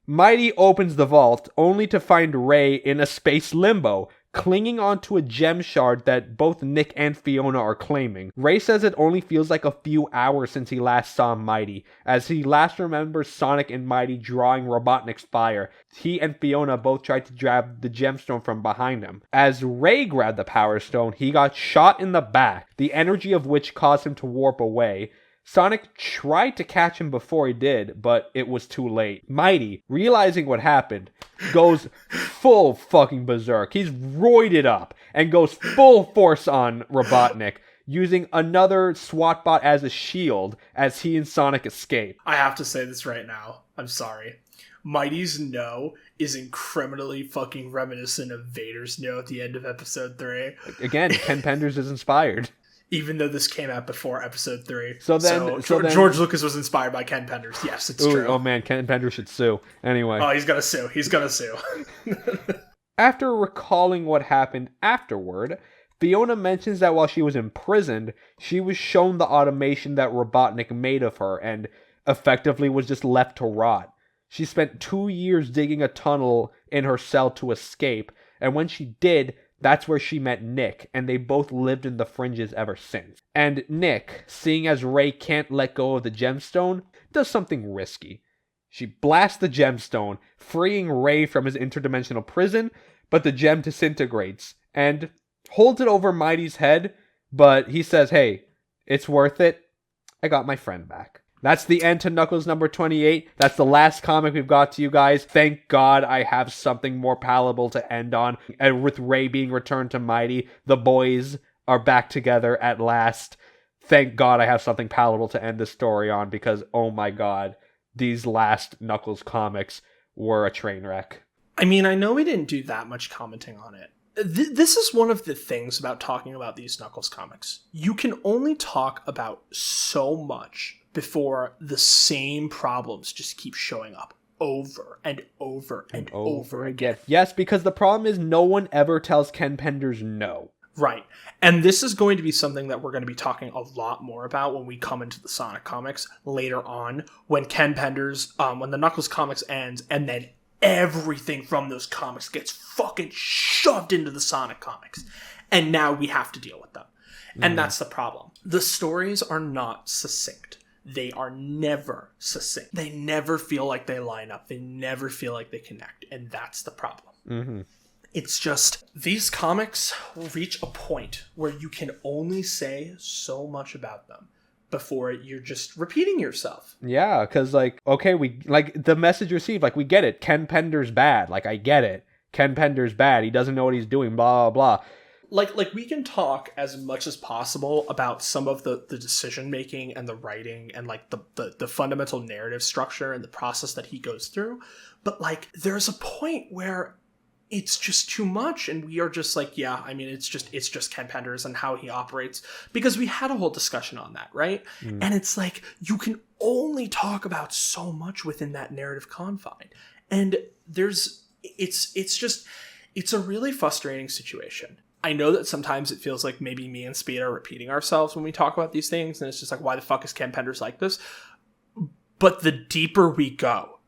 Mighty opens the vault only to find Ray in a space limbo, clinging onto a gem shard that both Nick and Fiona are claiming. Ray says it only feels like a few hours since he last saw Mighty, as he last remembers Sonic and Mighty drawing Robotnik's fire. He and Fiona both tried to grab the gemstone from behind him. As Ray grabbed the Power Stone, he got shot in the back, the energy of which caused him to warp away. Sonic tried to catch him before he did, but it was too late. Mighty, realizing what happened, goes full fucking berserk. He's roided up and goes full force on Robotnik, using another SWAT bot as a shield as he and Sonic escape. I have to say this right now. I'm sorry. Mighty's no is criminally fucking reminiscent of Vader's no at the end of episode 3. Again, Ken Penders is inspired. Even though this came out before episode 3. So then George Lucas was inspired by Ken Penders. Yes, it's true. Oh man, Ken Penders should sue. Anyway. Oh, he's gonna sue. After recalling what happened afterward, Fiona mentions that while she was imprisoned, she was shown the automation that Robotnik made of her and effectively was just left to rot. She spent 2 years digging a tunnel in her cell to escape, and when she did, that's where she met Nick, and they both lived in the fringes ever since. And Nick, seeing as Ray can't let go of the gemstone, does something risky. She blasts the gemstone, freeing Ray from his interdimensional prison, but the gem disintegrates, and holds it over Mighty's head, but he says, hey, it's worth it. I got my friend back. That's the end to Knuckles number 28. That's the last comic we've got to you guys. Thank God I have something more palatable to end on. And with Ray being returned to Mighty, the boys are back together at last. Thank God I have something palatable to end the story on because, oh my God, these last Knuckles comics were a train wreck. I mean, I know we didn't do that much commenting on it. This is one of the things about talking about these Knuckles comics. You can only talk about so much before the same problems just keep showing up over and over and over again. Yes, because the problem is no one ever tells Ken Penders no. Right. And this is going to be something that we're going to be talking a lot more about when we come into the Sonic comics later on, when Ken Penders, when the Knuckles comics ends, and then everything from those comics gets fucking shoved into the Sonic comics. And now we have to deal with them. And that's the problem. The stories are not succinct. they are never succinct. They never feel like they line up. They never feel like they connect. And that's the problem. Mm-hmm. It's just, these comics reach a point where you can only say so much about them before you're just repeating yourself. Yeah, because, like, okay, we, like, the message received, like, we get it. Ken Penders bad. Like, I get it. Ken Penders bad. He doesn't know what he's doing, blah, blah, blah. Like we can talk as much as possible about some of the decision making and the writing and like the fundamental narrative structure and the process that he goes through, but like there's a point where it's just too much, and we are just like, yeah, I mean, it's just Ken Penders and how he operates, because we had a whole discussion on that, right? And it's like you can only talk about so much within that narrative confine, and it's a really frustrating situation. I know that sometimes it feels like maybe me and Speed are repeating ourselves when we talk about these things, and it's just like, why the fuck is Ken Penders like this? But the deeper we go,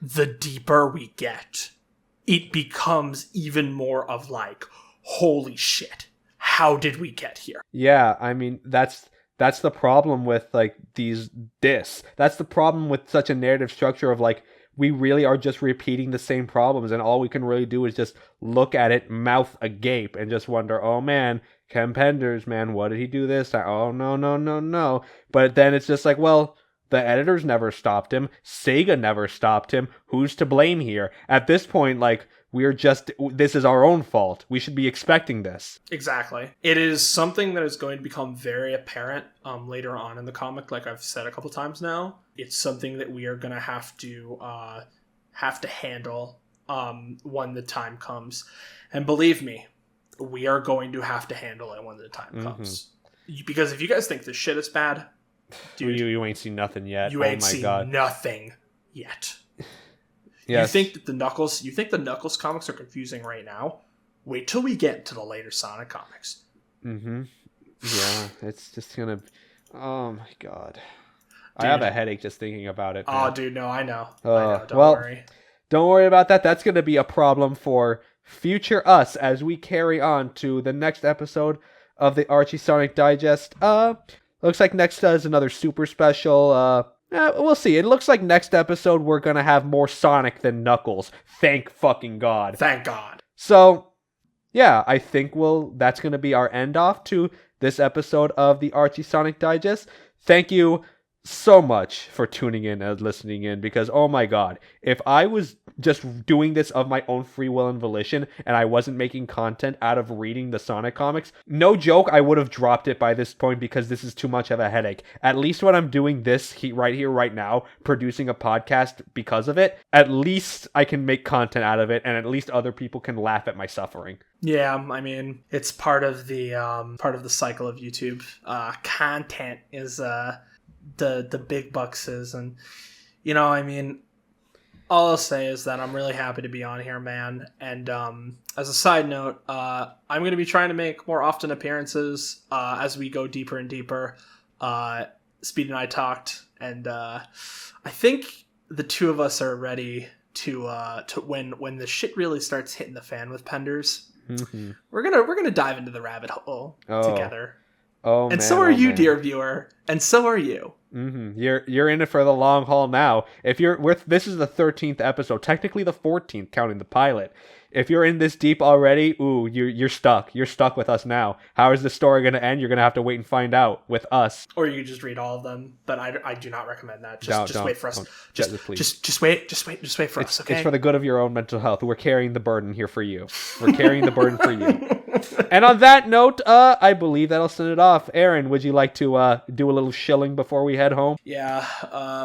the deeper we get. It becomes even more of like, holy shit, how did we get here? Yeah, I mean, that's the problem with like these discs. That's the problem with such a narrative structure of like, we really are just repeating the same problems, and all we can really do is just look at it, mouth agape, and just wonder, oh man, Ken Penders, man, what did he do this time? Oh no. But then it's just like, well, the editors never stopped him. Sega never stopped him. Who's to blame here? At this point, like, this is our own fault. We should be expecting this. Exactly. It is something that is going to become very apparent later on in the comic, like I've said a couple times now. It's something that we are going to have to handle when the time comes. And believe me, we are going to have to handle it when the time comes. Because if you guys think this shit is bad, dude, you ain't seen nothing yet. You ain't seen nothing yet. Yes. You think the Knuckles comics are confusing right now? Wait till we get to the later Sonic comics. Mm-hmm. Yeah, it's just gonna. Oh my god, dude. I have a headache just thinking about it. Man. Oh, dude, no, I know. Don't worry. Don't worry about that. That's gonna be a problem for future us as we carry on to the next episode of the Archie Sonic Digest. Looks like next is another super special. We'll see. It looks like next episode we're gonna have more Sonic than Knuckles. Thank fucking God. Thank God. So, yeah, I think that's gonna be our end off to this episode of the Archie Sonic Digest. Thank you so much for tuning in and listening in, because oh my god, if I was just doing this of my own free will and volition and I wasn't making content out of reading the Sonic comics, no joke, I would have dropped it by this point, because this is too much of a headache. At least when I'm doing this right here right now, producing a podcast because of it, at least I can make content out of it, and at least other people can laugh at my suffering. Yeah, I mean, it's part of the cycle of YouTube. Content is the big bucks is, and you know, I mean, all I'll say is that I'm really happy to be on here, man. And as a side note, I'm going to be trying to make more often appearances as we go deeper and deeper. Speed and I talked, and I think the two of us are ready to when the shit really starts hitting the fan with Penders. Mm-hmm. We're gonna dive into the rabbit hole together. Oh, and man, so are you, man. Dear viewer, and so are you. Mm-hmm. You're in it for the long haul now. If this is the 13th episode, technically the 14th, counting the pilot. If you're in this deep already, ooh, you're stuck. You're stuck with us now. How is the story going to end? You're going to have to wait and find out with us. Or you can just read all of them, but I do not recommend that. Just wait for us. Just wait for us, okay? It's for the good of your own mental health. We're carrying the burden here for you. We're carrying the burden for you. And on that note, I believe that'll send it off. Aaron, would you like to do a little shilling before we head home? Yeah,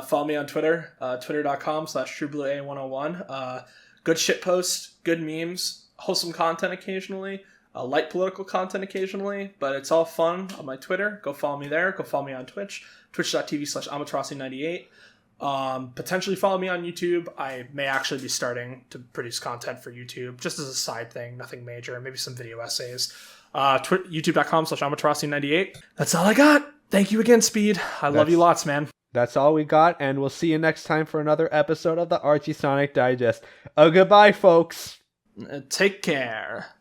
follow me on Twitter, twitter.com/TrueBlueA101. Good shit posts, good memes, wholesome content occasionally, light political content occasionally, but it's all fun on my Twitter. Go follow me there. Go follow me on Twitch, twitch.tv/Amatrossi98. Potentially follow me on YouTube. I may actually be starting to produce content for YouTube, just as a side thing, nothing major, maybe some video essays. YouTube.com/Amatrossi98. That's all I got. Thank you again, Speed. I love you lots, man. That's all we got, and we'll see you next time for another episode of the Archie Sonic Digest. Goodbye, folks. Take care.